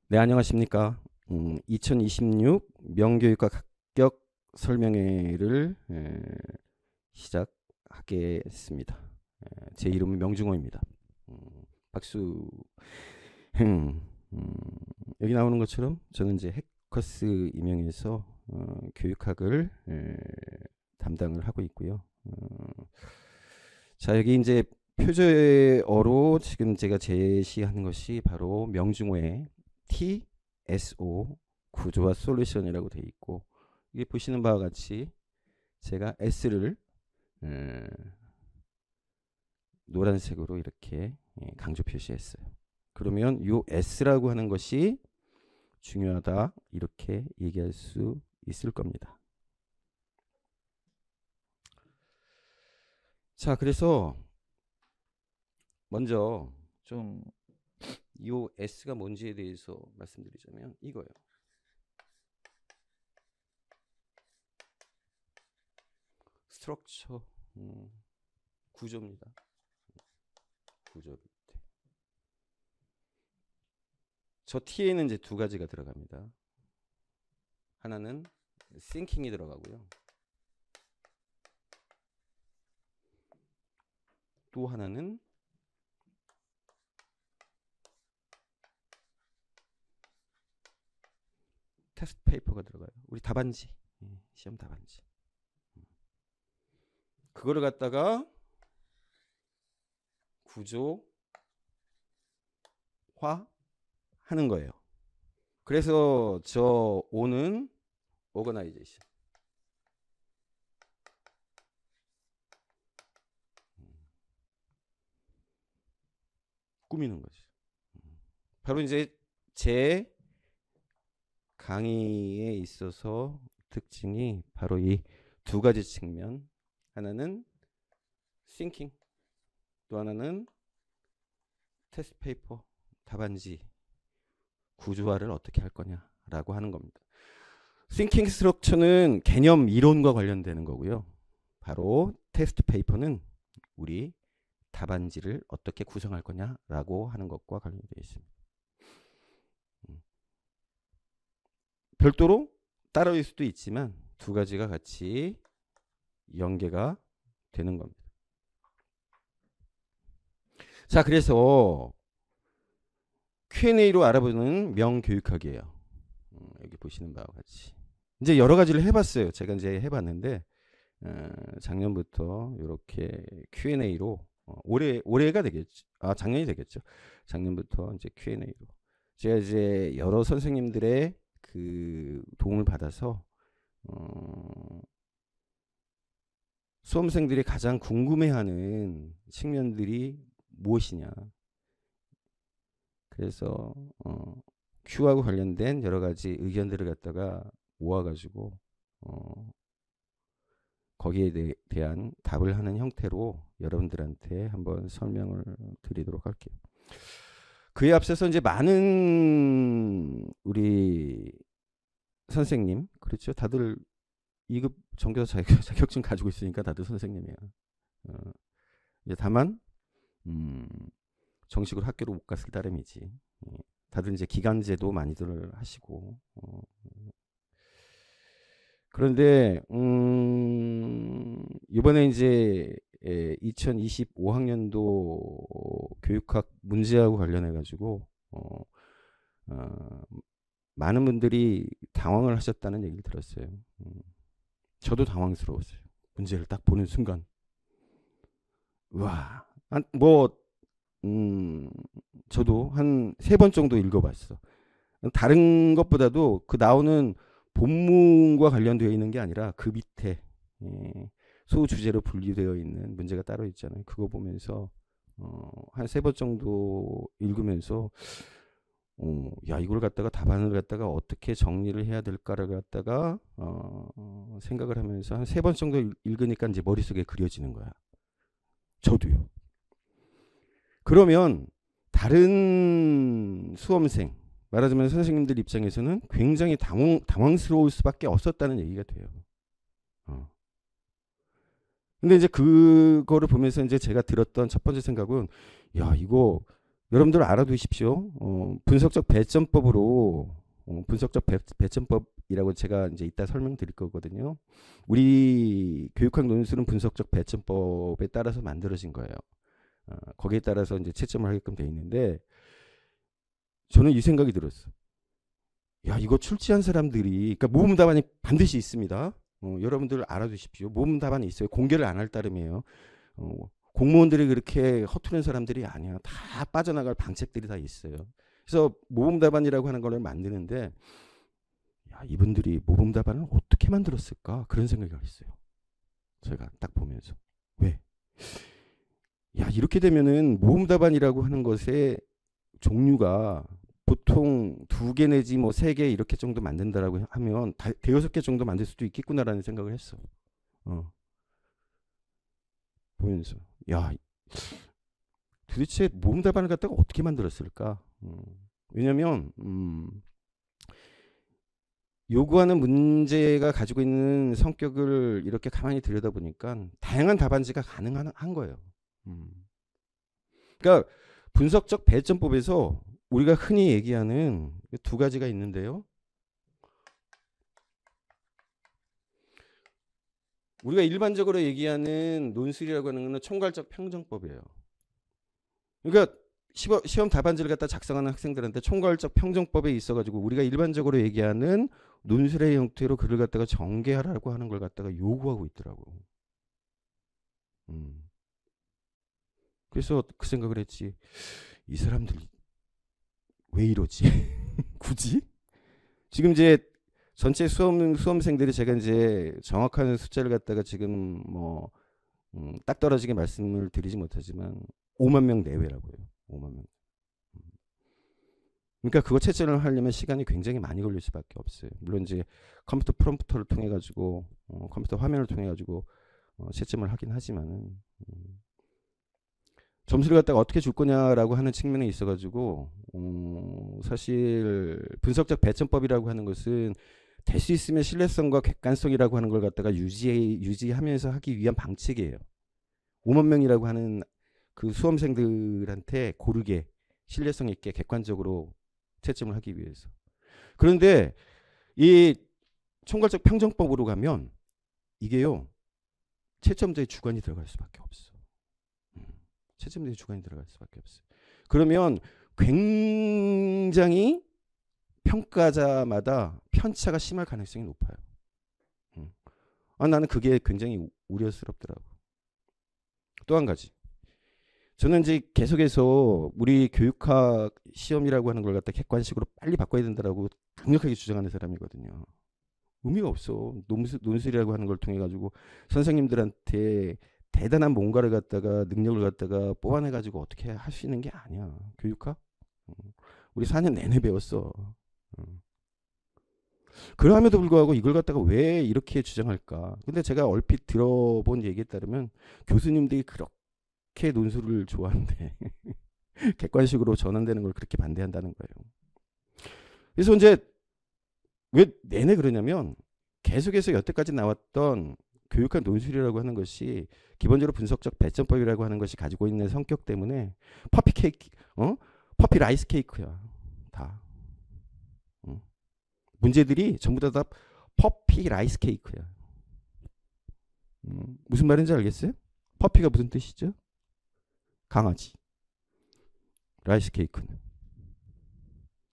네, 안녕하십니까. 2026 명교육과 합격 설명회를 시작하겠습니다. 제 이름은 명중호입니다. 박수. 여기 나오는 것처럼 저는 이제 해커스 임용에서 교육학을 담당을 하고 있고요. 자, 여기 이제 표제어로 지금 제가 제시하는 것이 바로 명중호의 TSO 구조화 솔루션이라고 되어 있고, 이게 보시는 바와 같이 제가 S를 노란색으로 이렇게 강조 표시했어요. 그러면 이 S라고 하는 것이 중요하다, 이렇게 얘기할 수 있을 겁니다. 자, 그래서 먼저 좀 이 S가 뭔지에 대해서 말씀드리자면 이거예요. 스트럭처, 구조입니다. 구조 밑에. 저 T에는 이제 두 가지가 들어갑니다. 하나는 thinking이 들어가고요. 또 하나는 테스트 페이퍼가 들어가요. 우리 답안지, 시험 답안지. 그거를 갖다가 구조화 하는 거예요. 그래서 저 O는 오거나이제이션. 꾸미는 거죠. 바로 이제 제 강의에 있어서 특징이 바로 이 두 가지 측면. 하나는 thinking, 또 하나는 테스트 페이퍼, 답안지 구조화를 어떻게 할 거냐라고 하는 겁니다. thinking 스트럭처는 개념 이론과 관련되는 거고요. 바로 테스트 페이퍼는 우리 답안지를 어떻게 구성할 거냐라고 하는 것과 관련되어 있습니다. 별도로 따로일 수도 있지만 두 가지가 같이 연계가 되는 겁니다. 자, 그래서 Q&A로 알아보는 명교육학이에요. 여기 보시는 바와 같이 이제 여러 가지를 해봤어요. 제가 이제 해봤는데 작년부터 이렇게 Q&A로 올해가 되겠죠. 작년이 되겠죠. 작년부터 이제 Q&A로 제가 이제 여러 선생님들의 그 도움을 받아서 수험생들이 가장 궁금해하는 측면들이 무엇이냐. 그래서 Q하고 관련된 여러 가지 의견들을 갖다가 모아가지고 거기에 대한 답을 하는 형태로 여러분들한테 한번 설명을 드리도록 할게요. 그에 앞서서 이제 많은 우리 선생님, 그렇죠? 다들 2급 전교사 자격증 가지고 있으니까 다들 선생님이야. 이제 다만 정식으로 학교로 못 갔을 따름이지. 다들 이제 기간제도 많이들 하시고. 그런데 이번에 이제 2025학년도 교육학 문제하고 관련해 가지고 많은 분들이 당황을 하셨다는 얘기를 들었어요. 저도 당황스러웠어요. 문제를 딱 보는 순간. 와, 저도 한 3번 정도 읽어봤어. 다른 것보다도 그 나오는 본문과 관련되어 있는 게 아니라 그 밑에 소주제로 분리되어 있는 문제가 따로 있잖아요. 그거 보면서 한 3번 정도 읽으면서 야, 이걸 갖다가 답안을 갖다가 어떻게 정리를 해야 될까를 갖다가 생각을 하면서 한 3번 정도 읽으니까 이제 머릿속에 그려지는 거야. 저도요. 그러면 다른 수험생, 말하자면 선생님들 입장에서는 굉장히 당황스러울 수밖에 없었다는 얘기가 돼요. 근데 이제 그거를 보면서 이제 제가 들었던 첫 번째 생각은, 야, 이거 여러분들 알아두십시오. 분석적 배점법으로, 분석적 배점법이라고 제가 이제 이따 설명드릴 거거든요. 우리 교육학 논술은 분석적 배점법에 따라서 만들어진 거예요. 거기에 따라서 이제 채점을 하게끔 돼 있는데, 저는 이 생각이 들었어. 야, 이거 출제한 사람들이, 그러니까 모범 답안이 반드시 있습니다. 여러분들 알아두십시오. 모범 답안이 있어요. 공개를 안 할 따름이에요. 공무원들이 그렇게 허투른 사람들이 아니야. 다 빠져나갈 방책들이 다 있어요. 그래서 모범 답안이라고 하는 걸 만드는데, 야, 이분들이 모범 답안을 어떻게 만들었을까? 그런 생각이 했어요. 제가 딱 보면서. 왜? 야, 이렇게 되면은 모범 답안이라고 하는 것의 종류가 보통 2개 내지 뭐 3개 이렇게 정도 만든다라고 하면 대여섯 개 정도 만들 수도 있겠구나라는 생각을 했어. 보면서, 야, 도대체 모범 답안을 갖다가 어떻게 만들었을까? 왜냐면 요구하는 문제가 가지고 있는 성격을 이렇게 가만히 들여다보니까 다양한 답안지가 가능한 거예요. 그러니까 분석적 배점법에서 우리가 흔히 얘기하는 2가지가 있는데요. 우리가 일반적으로 얘기하는 논술이라고 하는 것은 총괄적 평정법이에요. 그러니까 시험 답안지를 갖다 작성하는 학생들한테 총괄적 평정법에 있어가지고 우리가 일반적으로 얘기하는 논술의 형태로 글을 갖다가 전개하라고 하는 걸 갖다가 요구하고 있더라고. 그래서 그 생각을 했지. 이 사람들이 왜 이러지? 굳이? 지금 이제 전체 수험생들이 제가 이제 정확한 숫자를 갖다가 지금 뭐 딱 떨어지게 말씀을 드리지 못하지만 5만 명 내외라고요. 5만 명. 그러니까 그거 채점을 하려면 시간이 굉장히 많이 걸릴 수밖에 없어요. 물론 이제 컴퓨터 프롬프터를 통해 가지고 컴퓨터 화면을 통해 가지고 채점을 하긴 하지만은 점수를 갖다가 어떻게 줄 거냐라고 하는 측면에 있어 가지고 사실 분석적 배점법이라고 하는 것은 될 수 있으면 신뢰성과 객관성이라고 하는 걸 갖다가 유지하면서 하기 위한 방책이에요. 5만 명이라고 하는 그 수험생들한테 고르게 신뢰성 있게 객관적으로 채점을 하기 위해서. 그런데 이 총괄적 평정법으로 가면 이게요, 채점자의 주관이 들어갈 수밖에 없어. 채점자의 주관이 들어갈 수밖에 없어요. 그러면 굉장히 평가자마다 편차가 심할 가능성이 높아요. 나는 그게 굉장히 우려스럽더라고. 또 한 가지. 저는 이제 계속해서 우리 교육학 시험이라고 하는 걸 갖다 객관식으로 빨리 바꿔야 된다라고 강력하게 주장하는 사람이거든요. 의미가 없어. 논술이라고 하는 걸 통해 가지고 선생님들한테 대단한 뭔가를 갖다가 능력을 갖다가 뽑아내 가지고 어떻게 할 수 있는 게 아니야. 교육학? 우리 4년 내내 배웠어. 그럼에도 불구하고 이걸 갖다가 왜 이렇게 주장할까? 근데 제가 얼핏 들어본 얘기에 따르면 교수님들이 그렇게 논술을 좋아하는데 객관식으로 전환되는 걸 그렇게 반대한다는 거예요. 그래서 이제 왜 내내 그러냐면 계속해서 여태까지 나왔던 교육학 논술이라고 하는 것이 기본적으로 분석적 배점법이라고 하는 것이 가지고 있는 성격 때문에 퍼피 케이크, 퍼피 라이스 케이크야. 다. 문제들이 전부 다 퍼피 라이스 케이크야. 무슨 말인지 알겠어요? 퍼피가 무슨 뜻이죠? 강아지. 라이스 케이크는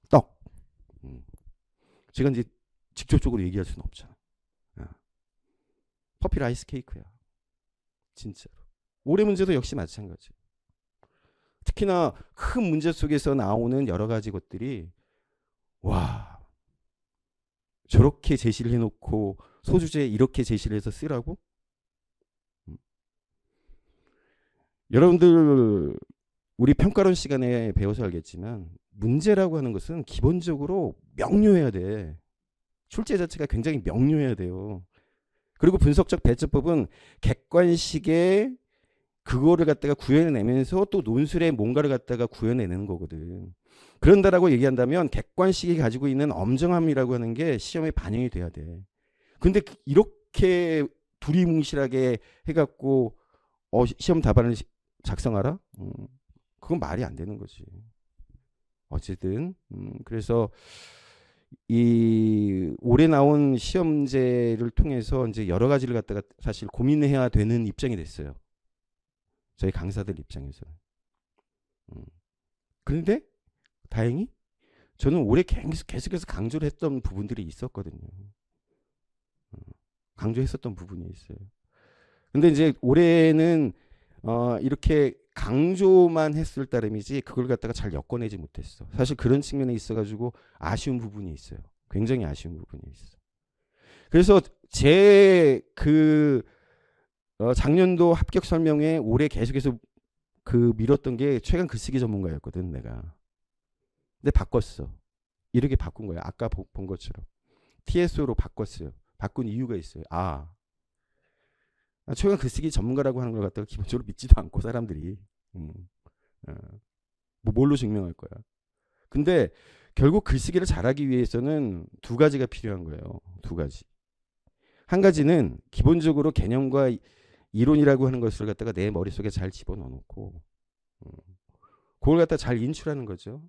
떡. 제가 이제 직접적으로 얘기할 수는 없잖아. 퍼피 라이스 케이크야. 진짜로. 올해 문제도 역시 마찬가지. 특히나 큰 문제 속에서 나오는 여러 가지 것들이 와, 저렇게 제시를 해놓고 소주제 이렇게 제시를 해서 쓰라고? 여러분들 우리 평가론 시간에 배워서 알겠지만 문제라고 하는 것은 기본적으로 명료해야 돼. 출제 자체가 굉장히 명료해야 돼요. 그리고 분석적 배점법은 객관식의 그거를 갖다가 구현해내면서 또 논술의 뭔가를 갖다가 구현해내는 거거든. 그런다라고 얘기한다면 객관식이 가지고 있는 엄정함이라고 하는 게 시험에 반영이 돼야 돼. 근데 이렇게 두리뭉실하게 해갖고 시험 답안을 작성하라? 그건 말이 안 되는 거지. 어쨌든 그래서 이 올해 나온 시험제를 통해서 이제 여러 가지를 갖다가 사실 고민해야 되는 입장이 됐어요. 저희 강사들 입장에서는. 그런데 다행히 저는 올해 계속해서 강조를 했던 부분들이 있었거든요. 강조했었던 부분이 있어요. 근데 이제 올해는 이렇게 강조만 했을 따름이지 그걸 갖다가 잘 엮어내지 못했어. 사실 그런 측면에 있어가지고 아쉬운 부분이 있어요. 굉장히 아쉬운 부분이 있어. 그래서 제 작년도 합격 설명회 올해 계속해서 밀었던 게 최강 글쓰기 전문가였거든 내가. 근데 바꿨어. 이렇게 바꾼 거야. 아까 본 것처럼 TSO로 바꿨어요. 바꾼 이유가 있어요. 최강 글쓰기 전문가라고 하는 걸 갖다가 기본적으로 믿지도 않고 사람들이 뭘로 증명할 거야. 근데 결국 글쓰기를 잘하기 위해서는 두 가지가 필요한 거예요. 두 가지. 한 가지는 기본적으로 개념과 이론이라고 하는 것을 갖다가 내 머릿속에 잘 집어넣어놓고 그걸 갖다가 잘 인출하는 거죠.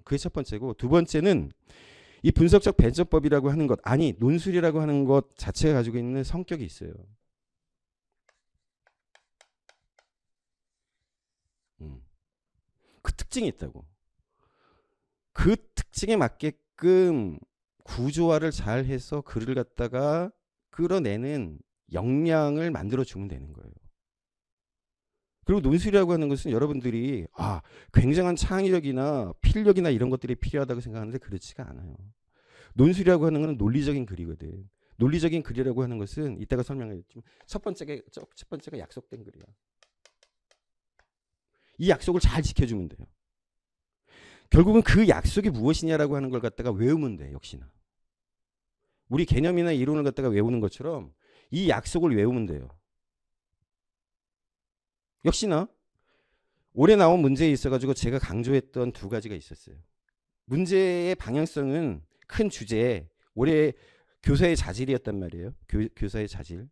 그게 첫 번째고, 두 번째는 이 분석적 배제법이라고 하는 것, 아니 논술이라고 하는 것 자체가 가지고 있는 성격이 있어요. 그 특징이 있다고. 그 특징에 맞게끔 구조화를 잘 해서 글을 갖다가 끌어내는 역량을 만들어 주면 되는 거예요. 그리고 논술이라고 하는 것은 여러분들이 굉장한 창의력이나 필력이나 이런 것들이 필요하다고 생각하는데 그렇지가 않아요. 논술이라고 하는 것은 논리적인 글이거든. 논리적인 글이라고 하는 것은 이따가 설명하겠지만 첫 번째가 약속된 글이야. 이 약속을 잘 지켜주면 돼요. 결국은 그 약속이 무엇이냐라고 하는 걸 갖다가 외우면 돼. 역시나 우리 개념이나 이론을 갖다가 외우는 것처럼 이 약속을 외우면 돼요. 역시나 올해 나온 문제에 있어가지고 제가 강조했던 두 가지가 있었어요. 문제의 방향성은 큰 주제에 올해 교사의 자질이었단 말이에요. 교사의 자질.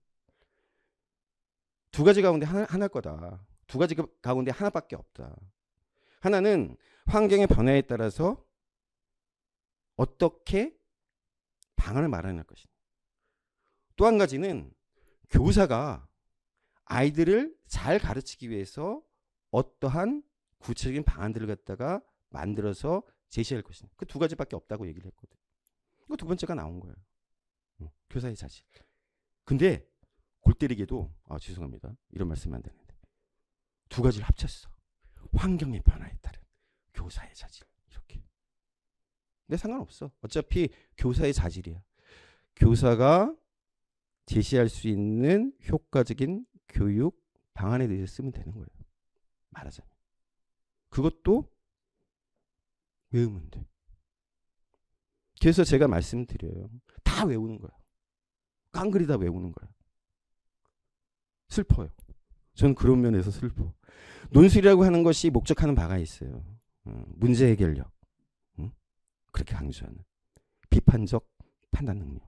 두 가지 가운데 하나일 거다. 두 가지 가운데 하나밖에 없다. 하나는 환경의 변화에 따라서 어떻게 방안을 마련할 것이다. 또 한 가지는 교사가 아이들을 잘 가르치기 위해서 어떠한 구체적인 방안들을 갖다가 만들어서 제시할 것이다. 그 두 가지밖에 없다고 얘기를 했거든. 이거 두 번째가 나온 거예요. 교사의 자질. 근데 골 때리게도 죄송합니다. 이런 말씀은 안 되는데 두 가지를 합쳤어. 환경의 변화에 따른 교사의 자질. 이렇게. 근데 상관없어. 어차피 교사의 자질이야. 교사가 제시할 수 있는 효과적인 교육 방안에 대해서 쓰면 되는 거예요. 말하자면. 그것도 외우면 돼. 그래서 제가 말씀드려요. 다 외우는 거야. 깡그리 다 외우는 거야. 슬퍼요. 전 그런 면에서 슬퍼. 논술이라고 하는 것이 목적하는 바가 있어요. 문제 해결력. 그렇게 강조하는. 비판적 판단 능력.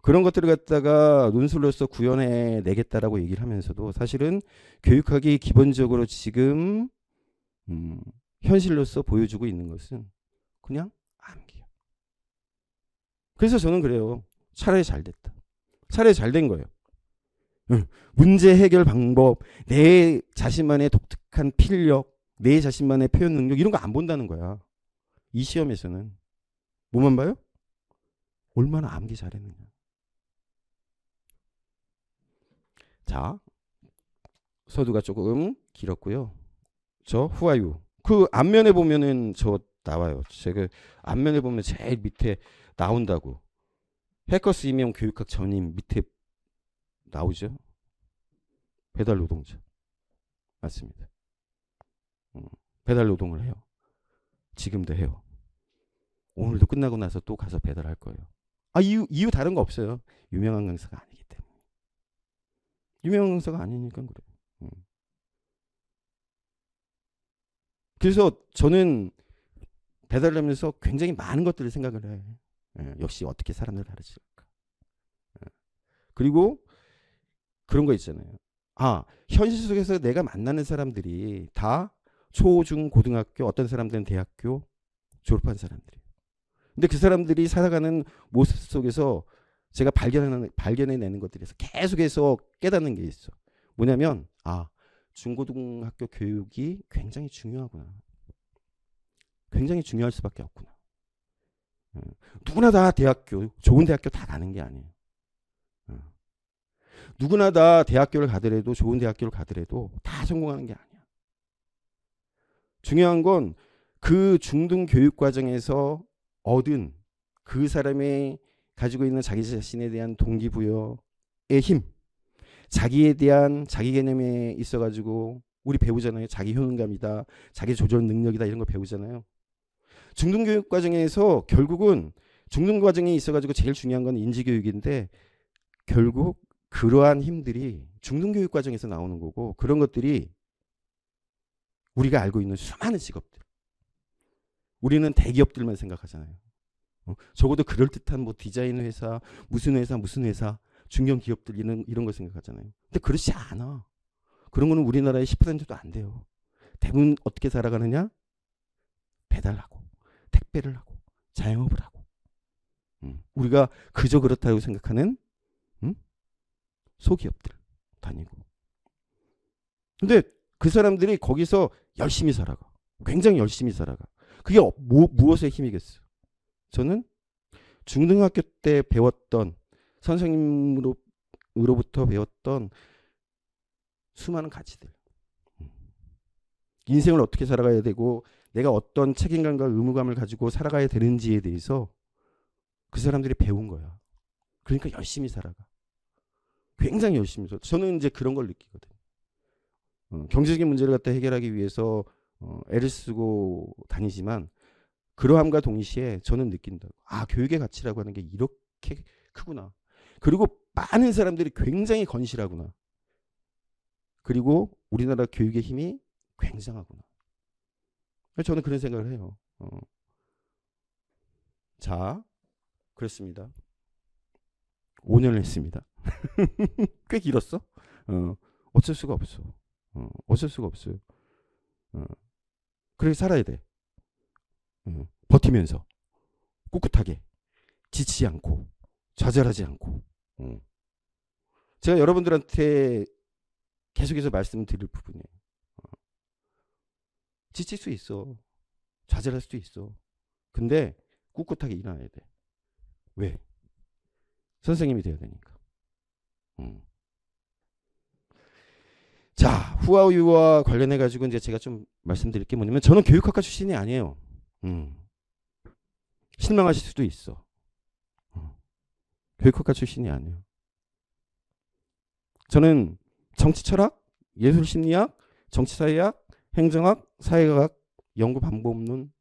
그런 것들을 갖다가 논술로서 구현해 내겠다라고 얘기를 하면서도 사실은 교육학이 기본적으로 지금 현실로서 보여주고 있는 것은 그냥 암기야. 그래서 저는 그래요. 차라리 잘 됐다. 차라리 잘 된 거예요. 문제 해결 방법, 내 자신만의 독특한 필력, 내 자신만의 표현 능력 이런 거 안 본다는 거야. 이 시험에서는. 뭐만 봐요? 얼마나 암기 잘했느냐. 자, 서두가 조금 길었고요. 저 후아유. 그 앞면에 보면은 저 나와요. 제가 앞면에 보면 제일 밑에 나온다고. 해커스 임용 교육학 전임 밑에 나오죠. 배달 노동자. 맞습니다. 배달 노동을 해요. 지금도 해요. 오늘도 끝나고 나서 또 가서 배달할 거예요. 이유 다른 거 없어요. 유명한 강사가 아니기 때문에. 유명한 강사가 아니니까 그래요. 그래서 저는 배달을 하면서 굉장히 많은 것들을 생각을 해. 역시 어떻게 사람을 가르칠까. 그리고 그런 거 있잖아요. 아, 현실 속에서 내가 만나는 사람들이 다 초, 중, 고등학교, 어떤 사람들은 대학교 졸업한 사람들이에요. 근데 그 사람들이 살아가는 모습 속에서 제가 발견해내는 것들에서 계속해서 깨닫는 게 있어. 뭐냐면, 아, 중고등학교 교육이 굉장히 중요하구나. 굉장히 중요할 수밖에 없구나. 누구나 다 대학교, 좋은 대학교 다 가는 게 아니에요. 누구나 다 대학교를 가더라도, 좋은 대학교를 가더라도 다 성공하는 게 아니야. 중요한 건 그 중등 교육 과정에서 얻은 그 사람의 가지고 있는 자기 자신에 대한 동기부여의 힘, 자기에 대한 자기 개념에 있어가지고 우리 배우잖아요. 자기 효능감이다, 자기 조절 능력이다, 이런 거 배우잖아요. 중등 교육 과정에서 결국은 중등 과정에 있어가지고 제일 중요한 건 인지 교육인데, 결국 그러한 힘들이 중등 교육 과정에서 나오는 거고, 그런 것들이 우리가 알고 있는 수많은 직업들, 우리는 대기업들만 생각하잖아요. 적어도 그럴듯한 뭐 디자인 회사, 무슨 회사, 무슨 회사, 중견 기업들 이런 거 생각하잖아요. 근데 그렇지 않아. 그런 거는 우리나라의 10%도 안 돼요. 대부분 어떻게 살아가느냐? 배달하고, 택배를 하고, 자영업을 하고. 우리가 그저 그렇다고 생각하는 소기업들 다니고. 근데 그 사람들이 거기서 열심히 살아가. 굉장히 열심히 살아가. 그게 무엇의 힘이겠어? 저는 중등학교 때 배웠던, 선생님으로부터 배웠던 수많은 가치들. 인생을 어떻게 살아가야 되고 내가 어떤 책임감과 의무감을 가지고 살아가야 되는지에 대해서 그 사람들이 배운 거야. 그러니까 열심히 살아가. 굉장히 열심히 살아. 저는 이제 그런 걸 느끼거든요. 경제적인 문제를 갖다 해결하기 위해서 애를 쓰고 다니지만, 그러함과 동시에 저는 느낀다고. 아, 교육의 가치라고 하는 게 이렇게 크구나. 그리고 많은 사람들이 굉장히 건실하구나. 그리고 우리나라 교육의 힘이 굉장하구나. 저는 그런 생각을 해요. 자, 그렇습니다. 5년을 했습니다. 꽤 길었어. 어쩔 수가 없어. 어쩔 수가 없어요. 그렇게 살아야 돼. 버티면서 꿋꿋하게, 지치지 않고, 좌절하지 않고. 제가 여러분들한테 계속해서 말씀드릴 부분이에요. 지칠 수 있어. 좌절할 수도 있어. 근데 꿋꿋하게 일어나야 돼. 왜? 선생님이 돼야 되니까. 자, 후아유와 관련해 가지고 이제 제가 좀 말씀드릴 게 뭐냐면, 저는 교육학과 출신이 아니에요. 실망하실 수도 있어. 교육학과 출신이 아니에요. 저는 정치철학, 예술심리학, 정치사회학, 행정학, 사회과학, 연구 방법론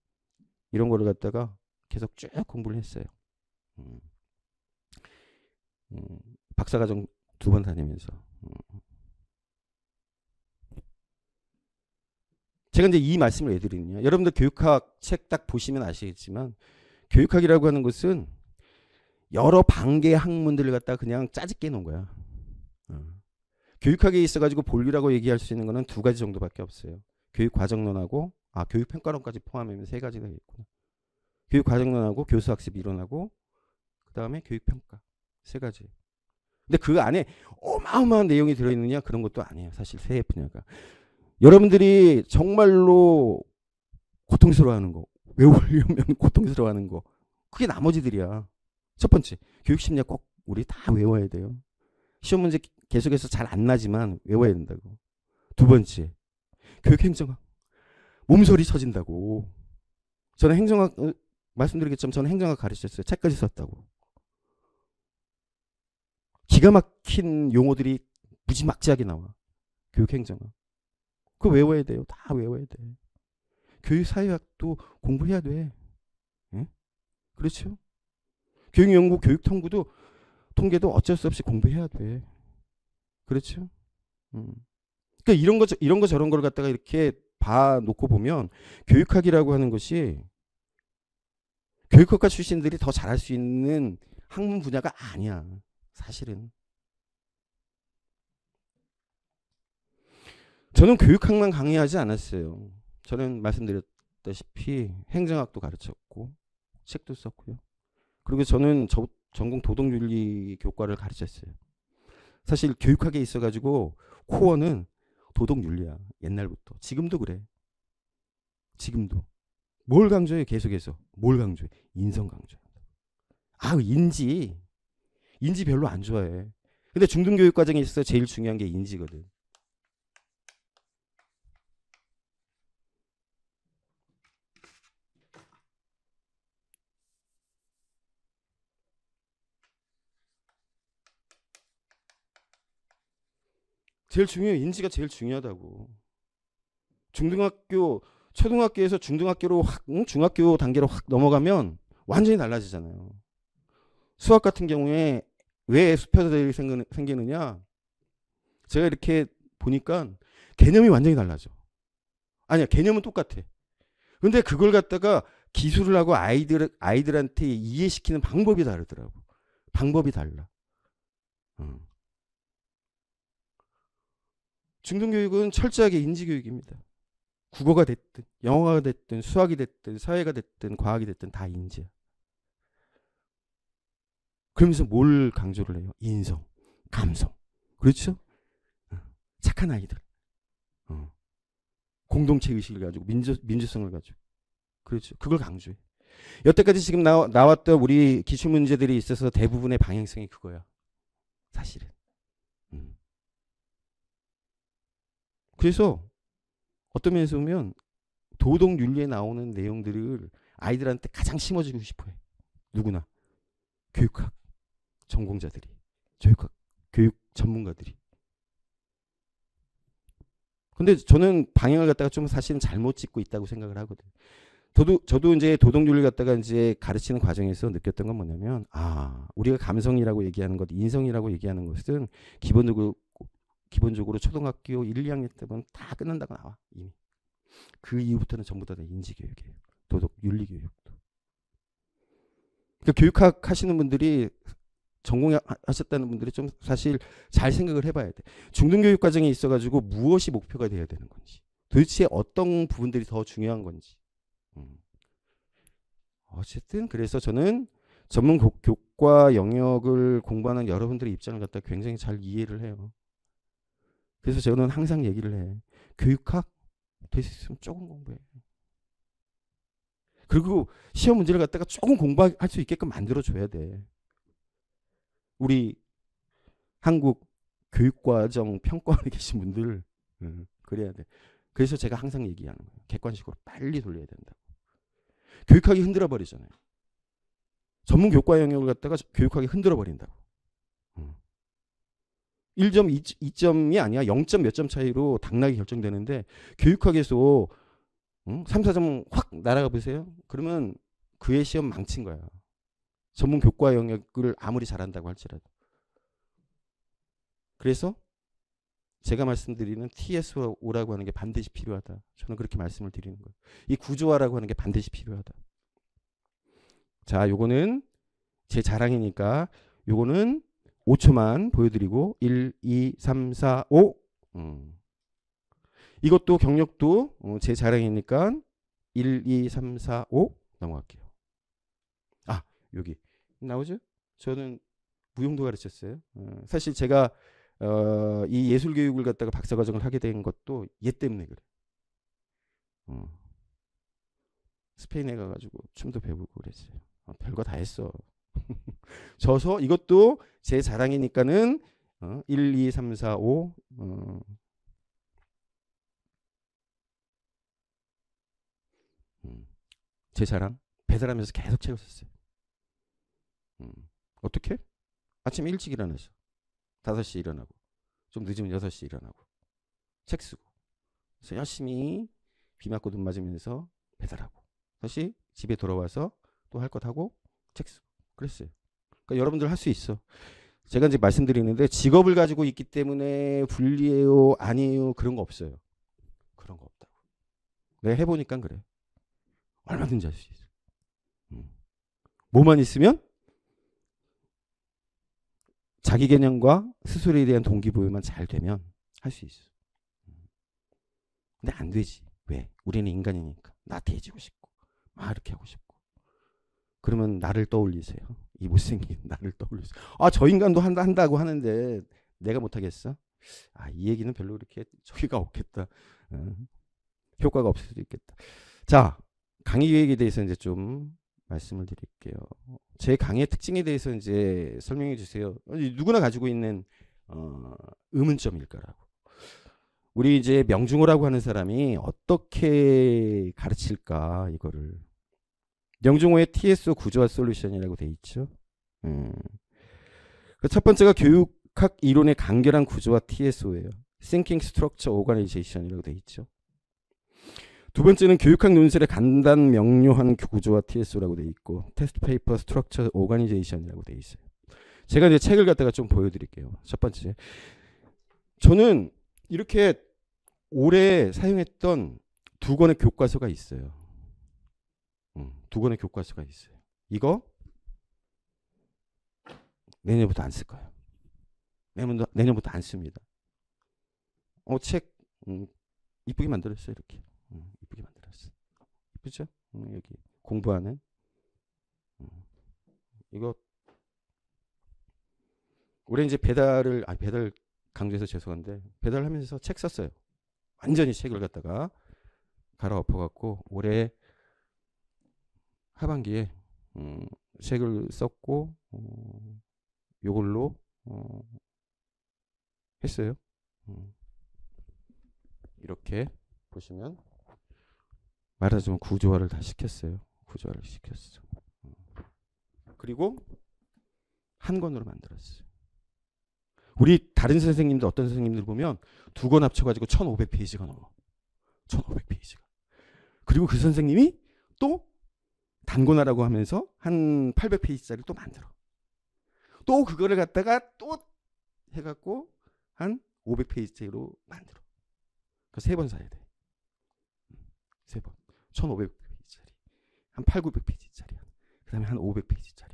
이런 거를 갖다가 계속 쭉 공부를 했어요. 박사과정 2번 다니면서. 제가 이제 이 말씀을 왜 드리느냐. 여러분들 교육학 책 딱 보시면 아시겠지만, 교육학이라고 하는 것은 여러 반개의 학문들을 갖다가 그냥 짜집게 놓은 거야. 교육학에 있어가지고 본류라고 얘기할 수 있는 거는 2가지 정도밖에 없어요. 교육과정론하고, 교육평가론까지 포함하면 3가지가 있구나. 교육과정론하고, 교수학습 이론하고, 그 다음에 교육평가. 3가지. 근데 그 안에 어마어마한 내용이 들어있느냐? 그런 것도 아니에요. 사실 세 분야가. 여러분들이 정말로 고통스러워하는 거, 외우려면 고통스러워하는 거, 그게 나머지들이야. 첫 번째, 교육심리학 꼭 우리 다 외워야 돼요. 시험 문제 계속해서 잘 안 나지만 외워야 된다고. 2번째, 교육행정학. 몸소리 쳐진다고. 저는 행정학, 말씀드리겠지만 저는 행정학 가르쳤어요. 책까지 썼다고. 기가 막힌 용어들이 무지막지하게 나와. 교육행정학. 그거 외워야 돼요. 다 외워야 돼. 교육사회학도 공부해야 돼. 예? 그렇죠? 교육연구, 교육통계도 어쩔 수 없이 공부해야 돼. 그렇죠? 그러니까 이런 거 저런 걸 갖다가 이렇게 봐놓고 보면, 교육학이라고 하는 것이 교육학과 출신들이 더 잘할 수 있는 학문 분야가 아니야. 사실은. 저는 교육학만 강의하지 않았어요. 저는 말씀드렸다시피 행정학도 가르쳤고 책도 썼고요. 그리고 저는 전공 도덕윤리 교과를 가르쳤어요. 사실 교육학에 있어가지고 코어는 도덕윤리야. 옛날부터. 지금도 그래. 지금도. 뭘 강조해? 계속해서. 뭘 강조해? 인성 강조해. 아, 인지 별로 안 좋아해. 근데 중등교육 과정에 있어서 제일 중요한 게 인지거든. 제일 중요해. 인지가 제일 중요하다고. 중등학교, 초등학교에서 중등학교로 확, 중학교 단계로 확 넘어가면 완전히 달라지잖아요. 수학 같은 경우에 왜 수표들이 생기느냐? 제가 이렇게 보니까 개념이 완전히 달라져. 아니야, 개념은 똑같아. 근데 그걸 갖다가 기술을 하고 아이들한테 이해시키는 방법이 다르더라고. 방법이 달라. 중등교육은 철저하게 인지교육입니다. 국어가 됐든 영어가 됐든 수학이 됐든 사회가 됐든 과학이 됐든 다 인지야. 그러면서 뭘 강조를 해요? 인성, 감성. 그렇죠? 착한 아이들. 공동체 의식을 가지고 민주성을 가지고. 그렇죠. 그걸 강조해. 여태까지 지금 나왔던 우리 기출 문제들이 있어서 대부분의 방향성이 그거야. 사실은. 그래서 어떤 면에서 보면 도덕윤리에 나오는 내용들을 아이들한테 가장 심어주고 싶어해. 누구나. 교육학 전공자들이. 교육 전문가들이. 근데 저는 방향을 갖다가 좀 사실은 잘못 찍고 있다고 생각을 하거든. 저도 이제 도덕윤리를 갖다가 이제 가르치는 과정에서 느꼈던 건 뭐냐면, 우리가 감성이라고 얘기하는 것, 인성이라고 얘기하는 것은 기본적으로 초등학교 1, 2학년 때면 다 끝난다고 나와. 이미. 그 이후부터는 전부 다 인지교육이에요. 도덕윤리교육도. 그러니까 교육학 하시는 분들이 전공하셨다는 분들이 좀 사실 잘 생각을 해봐야 돼. 중등교육 과정에 있어가지고 무엇이 목표가 돼야 되는 건지, 도대체 어떤 부분들이 더 중요한 건지. 어쨌든 그래서 저는 전문 교과 영역을 공부하는 여러분들의 입장을 갖다 굉장히 잘 이해를 해요. 그래서 저는 항상 얘기를 해. 교육학 될 수 있으면 조금 공부해. 그리고 시험 문제를 갖다가 조금 공부할 수 있게끔 만들어줘야 돼. 우리 한국 교육과정 평가원에 계신 분들 그래야 돼. 그래서 제가 항상 얘기하는 거예요. 객관식으로 빨리 돌려야 된다고. 교육학이 흔들어 버리잖아요. 전문 교과 영역을 갖다가 교육학이 흔들어 버린다고. 1점, 2점이 아니야. 0점 몇 점 차이로 당락이 결정되는데 교육학에서 3, 4점 확 날아가 보세요. 그러면 그의 시험 망친 거야. 전문 교과 영역을 아무리 잘한다고 할지라도. 그래서 제가 말씀드리는 TSO라고 하는 게 반드시 필요하다. 저는 그렇게 말씀을 드리는 거예요. 이 구조화라고 하는 게 반드시 필요하다. 자, 요거는 제 자랑이니까 요거는 5초만 보여드리고 1, 2, 3, 4, 5 이것도 경력도 제 자랑이니까 1, 2, 3, 4, 5 넘어갈게요. 여기 나오죠? 저는 무용도 가르쳤어요. 사실 제가 이 예술교육을 갖다가 박사과정을 하게 된 것도 얘 때문에 그래. 스페인에 가가지고 춤도 배우고 그랬어요. 별거 다 했어. 져서 이것도 제 자랑이니까는 1, 2, 3, 4, 5 제 자랑 배달하면서 계속 책을 썼어요. 어떻게? 아침에 일찍 일어나서 5시 일어나고 좀 늦으면 6시 일어나고 책 쓰고 그래서 열심히 비 맞고 눈 맞으면서 배달하고 다시 집에 돌아와서 또 할 것 하고 책 쓰고 그랬어요. 그러니까 여러분들 할 수 있어. 제가 이제 말씀드리는데 직업을 가지고 있기 때문에 불리해요 아니에요 그런 거 없어요. 그런 거 없다고. 내가 해보니까 그래. 얼마든지 할 수 있어. 뭐만 있으면 자기 개념과 스스로에 대한 동기부여만 잘 되면 할 수 있어. 근데 안 되지. 왜? 우리는 인간이니까. 나태해지고 싶고 막 이렇게 하고 싶고. 그러면 나를 떠올리세요. 이 못생긴 나를 떠올리세요. 아, 저 인간도 한다고 하는데 내가 못하겠어? 아, 이 얘기는 별로 그렇게 저기가 없겠다. 효과가 없을 수도 있겠다. 자, 강의 계획에 대해서 이제 좀 말씀을 드릴게요. 제 강의의 특징에 대해서 이제 설명해 주세요. 누구나 가지고 있는 의문점일까라고. 우리 이제 명중호라고 하는 사람이 어떻게 가르칠까 이거를. 명중호의 TSO 구조화 솔루션이라고 돼 있죠. 첫 번째가 교육학 이론의 간결한 구조화 TSO예요. Thinking Structure Organization이라고 돼 있죠. 두 번째는 교육학 논술의 간단 명료한 구조화 TSO라고 돼 있고 테스트 페이퍼 스트럭처 오가니제이션이라고 돼 있어요. 제가 이제 책을 갖다가 좀 보여드릴게요. 첫 번째, 저는 이렇게 오래 사용했던 두 권의 교과서가 있어요. 두 권의 교과서가 있어요. 이거 내년부터 안 쓸 거예요. 내년부터 안 씁니다. 책 이쁘게 만들었어요. 이렇게 이쁘게 만들었어. 이쁘죠? 여기 공부하는 이거 올해 이제 배달 강조해서 죄송한데 배달하면서 책 썼어요. 완전히 책을 갖다가 갈아엎어갖고 올해 하반기에 책을 썼고 요걸로 했어요. 이렇게 보시면 말하자면 구조화를 다 시켰어요. 구조화를 시켰어. 그리고 한 권으로 만들었어요. 우리 다른 선생님들 어떤 선생님들 보면 두 권 합쳐가지고 1500페이지가 넘어. 1500페이지가. 그리고 그 선생님이 또 단권화라고 하면서 한 800페이지짜리 또 만들어. 또 그거를 갖다가 또 해갖고 한 500페이지로 만들어. 그 세 번 사야 돼. 세 번. 1500페이지짜리. 한 8, 900페이지짜리. 그 다음에 한 500페이지짜리.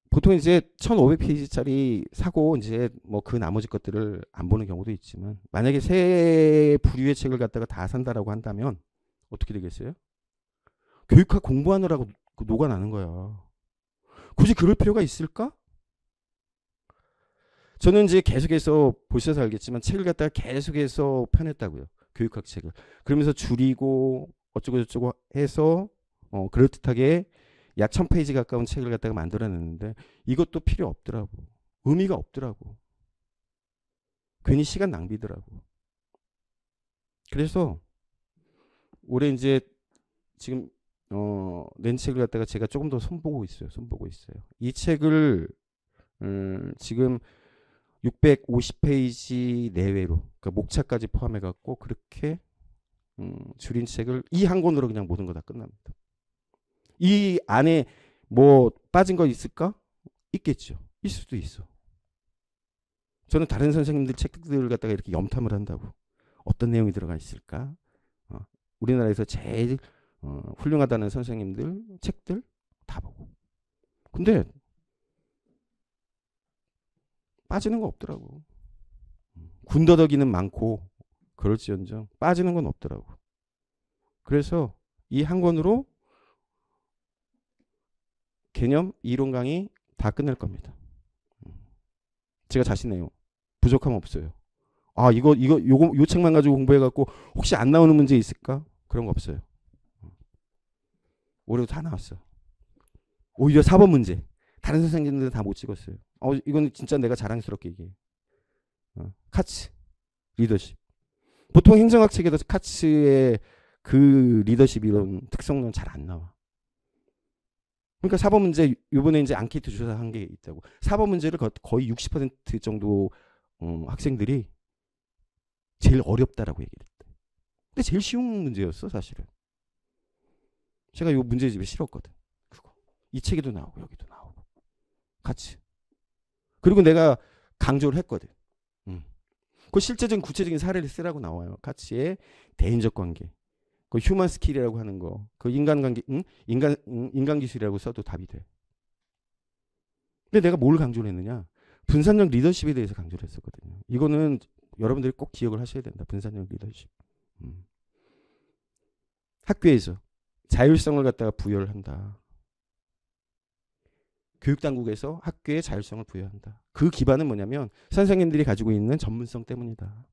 보통 이제 1500페이지짜리 사고 이제 뭐 그 나머지 것들을 안 보는 경우도 있지만 만약에 세 부류의 책을 갖다가 다 산다라고 한다면 어떻게 되겠어요? 교육학 공부하느라고 녹아나는 거야. 굳이 그럴 필요가 있을까? 저는 이제 계속해서 보셔서 알겠지만 책을 갖다가 계속해서 펴냈다고요. 교육학 책을. 그러면서 줄이고 어쩌고 저쩌고 해서 그럴듯하게 약 1000페이지 가까운 책을 갖다가 만들어냈는데 이것도 필요 없더라고. 의미가 없더라고. 괜히 시간 낭비더라고. 그래서 올해 이제 지금 낸 책을 갖다가 제가 조금 더 손보고 있어요. 이 책을 지금 650페이지 내외로 그러니까 목차까지 포함해 갖고 그렇게 줄인 책을 이 한 권으로 그냥 모든 거 다 끝납니다. 이 안에 뭐 빠진 거 있을까? 있겠죠. 있을 수도 있어. 저는 다른 선생님들 책들을 갖다가 이렇게 염탐을 한다고. 어떤 내용이 들어가 있을까? 우리나라에서 제일 훌륭하다는 선생님들 책들 다 보고. 근데 빠지는 거 없더라고. 군더더기는 많고 그럴지언정 빠지는 건 없더라고. 그래서 이 한 권으로 개념 이론 강의 다 끝낼 겁니다. 제가 자신해요. 부족함 없어요. 아, 요 책만 가지고 공부해 갖고 혹시 안 나오는 문제 있을까? 그런 거 없어요. 올해도 다 나왔어. 오히려 4번 문제. 다른 선생님들은 다 못 찍었어요. 이건 진짜 내가 자랑스럽게 얘기해. 카츠 리더십. 보통 행정학 책에도 카츠의 그 리더십 이런 특성은 잘 안 나와. 그러니까 4번 문제 이번에 이제 앙케이트 조사한 게 있다고. 4번 문제를 거의 60% 정도 학생들이 제일 어렵다라고 얘기를 했대. 근데 제일 쉬운 문제였어 사실은. 제가 이 문제집에 실었거든. 그거. 이 책에도 나오고 여기도 나오고 같이. 그리고 내가 강조를 했거든. 그 실제적인 구체적인 사례를 쓰라고 나와요. 가치의 대인적 관계. 그 휴먼 스킬이라고 하는 거. 그 인간 관계, 인간 기술이라고 써도 답이 돼. 근데 내가 뭘 강조를 했느냐? 분산적 리더십에 대해서 강조를 했었거든요. 이거는 여러분들이 꼭 기억을 하셔야 된다. 분산적 리더십. 학교에서 자율성을 갖다가 부여를 한다. 교육당국에서 학교에 자율성을 부여한다. 그 기반은 뭐냐면 선생님들이 가지고 있는 전문성 때문이다.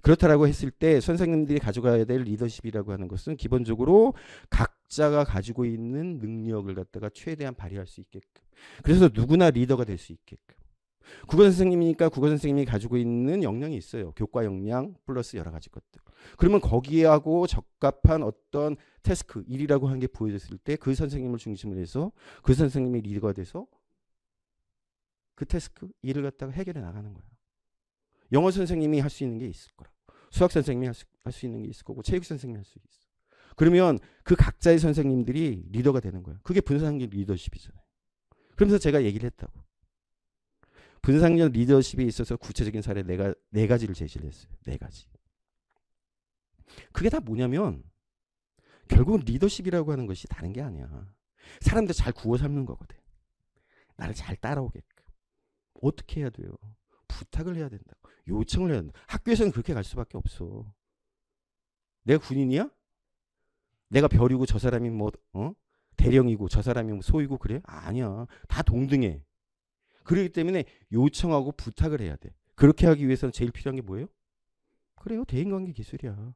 그렇다라고 했을 때 선생님들이 가져가야 될 리더십이라고 하는 것은 기본적으로 각자가 가지고 있는 능력을 갖다가 최대한 발휘할 수 있게끔. 그래서 누구나 리더가 될 수 있게끔. 국어 선생님이니까 국어 선생님이 가지고 있는 역량이 있어요. 교과 역량 플러스 여러 가지 것들. 그러면 거기하고 적합한 어떤 태스크, 일이라고 하는 게 보여졌을 때 그 선생님을 중심으로 해서 그 선생님이 리더가 돼서 그 태스크, 일을 갖다가 해결해 나가는 거예요. 영어 선생님이 할 수 있는 게 있을 거라. 수학 선생님이 할 수 있는 게 있을 거고 체육 선생님이 할 수 있어. 그러면 그 각자의 선생님들이 리더가 되는 거예요. 그게 분산적 리더십이잖아요. 그러면서 제가 얘기를 했다고. 분산적 리더십에 있어서 구체적인 사례 네 가지를 제시를 했어요. 네 가지. 그게 다 뭐냐면 결국은 리더십이라고 하는 것이 다른 게 아니야. 사람들 잘 구워 삶는 거거든. 나를 잘 따라오게끔. 어떻게 해야 돼요? 부탁을 해야 된다. 요청을 해야 된다. 학교에서는 그렇게 갈 수밖에 없어. 내가 군인이야? 내가 별이고 저 사람이 대령이고 저 사람이 소이고 그래? 아니야. 다 동등해. 그렇기 때문에 요청하고 부탁을 해야 돼. 그렇게 하기 위해서는 제일 필요한 게 뭐예요? 그래요. 대인관계 기술이야.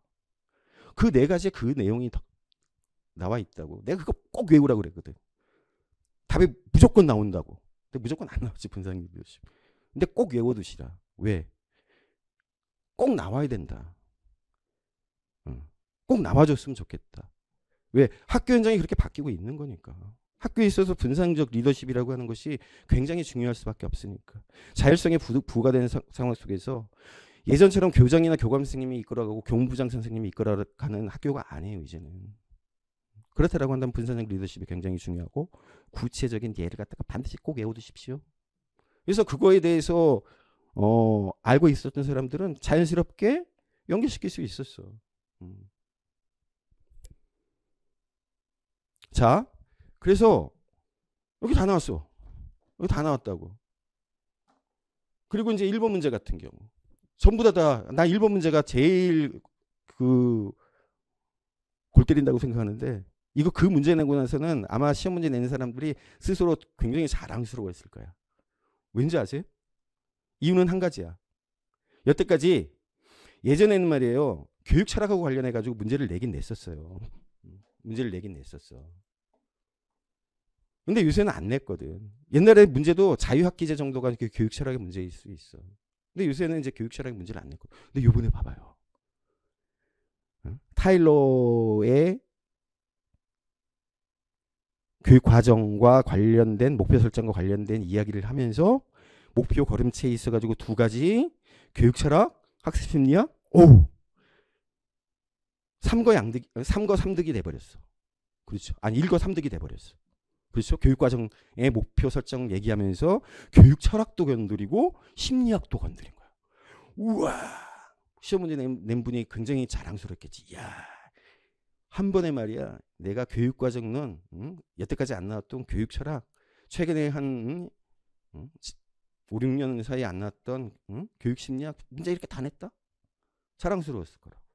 그 네 가지의 그 내용이 나와 있다고. 내가 그거 꼭 외우라고 그랬거든. 답이 무조건 나온다고. 근데 무조건 안 나오지, 분산적 리더십. 근데 꼭 외워두시라. 왜? 꼭 나와야 된다. 꼭 나와줬으면 좋겠다. 왜? 학교 현장이 그렇게 바뀌고 있는 거니까. 학교에 있어서 분산적 리더십이라고 하는 것이 굉장히 중요할 수밖에 없으니까. 자율성이 부과되는 상황 속에서 예전처럼 교장이나 교감 선생님이 이끌어가고 교무부장 선생님이 이끌어가는 학교가 아니에요. 이제는. 그렇다라고 한다면 분산적 리더십이 굉장히 중요하고 구체적인 예를 갖다가 반드시 꼭 외워두십시오. 그래서 그거에 대해서 알고 있었던 사람들은 자연스럽게 연결시킬 수 있었어. 자, 그래서 여기 다 나왔어. 여기 다 나왔다고. 그리고 이제 1번 문제 같은 경우 전부 나 1번 문제가 제일 골 때린다고 생각하는데 이거 그 문제 내고 나서는 아마 시험 문제 내는 사람들이 스스로 굉장히 자랑스러워했을 거야. 왠지 아세요? 이유는 한 가지야. 여태까지 예전에는 말이에요. 교육 철학하고 관련해 가지고 문제를 내긴 냈었어요. 문제를 내긴 냈었어. 근데 요새는 안 냈거든. 옛날에 문제도 자유학기제 정도가 교육 철학의 문제일 수 있어. 근데 요새는 이제 교육 철학의 문제를 안 냈고. 근데 요번에 봐봐요. 타일러의 교육 과정과 관련된 목표 설정과 관련된 이야기를 하면서 목표 걸음체에 있어가지고 두 가지 교육 철학, 학습 심리학, 삼거 3득이 돼버렸어. 그렇죠. 아니 1거 3득이 돼버렸어. 그렇죠. 교육 과정의 목표 설정 얘기하면서 교육 철학도 건드리고 심리학도 건드린 거야. 우와. 시험 문제 낸 분이 굉장히 자랑스럽겠지. 이야. 한 번에 말이야. 내가 교육 과정론 여태까지 안 나왔던 교육 철학 최근에 한 5, 6년 사이에 안 나왔던 교육 심리학 문제 이렇게 다 냈다? 자랑스러웠을 거라고.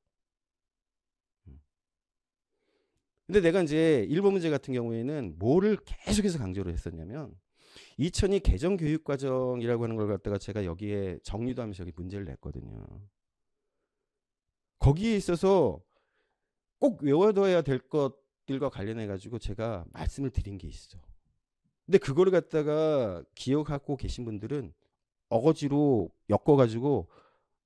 근데 내가 이제 1번 문제 같은 경우에는 뭐를 계속해서 강조를 했었냐면 2002 개정 교육 과정이라고 하는 걸 갖다가 제가 여기에 정리도 하면서 여기 문제를 냈거든요. 거기에 있어서 꼭 외워둬야 될 것들과 관련해 가지고 제가 말씀을 드린 게 있어. 근데 그거를 갖다가 기억하고 계신 분들은 어거지로 엮어가지고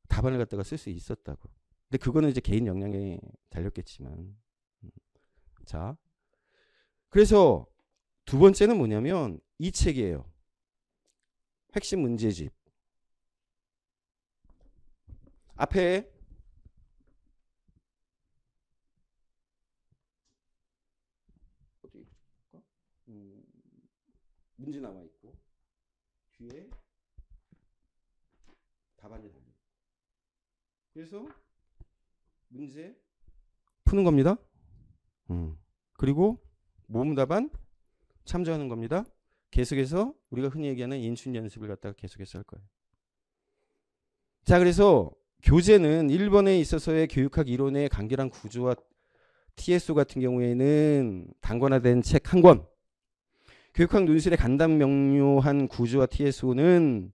답안을 갖다가 쓸 수 있었다고. 근데 그거는 이제 개인 역량에 달렸겠지만. 자, 그래서 두 번째는 뭐냐면 이 책이에요. 핵심 문제집. 앞에 문제 나와 있고 뒤에 답안이 달려. 그래서 문제 푸는 겁니다. 그리고 모음 답안 참조하는 겁니다. 계속해서 우리가 흔히 얘기하는 인춘 연습을 갖다가 계속해서 할 거예요. 자, 그래서 교재는 1번에 있어서의 교육학 이론의 간결한 구조와 TSO 같은 경우에는 단권화된 책 한 권, 교육학 논술의 간단 명료한 구조와 TSO는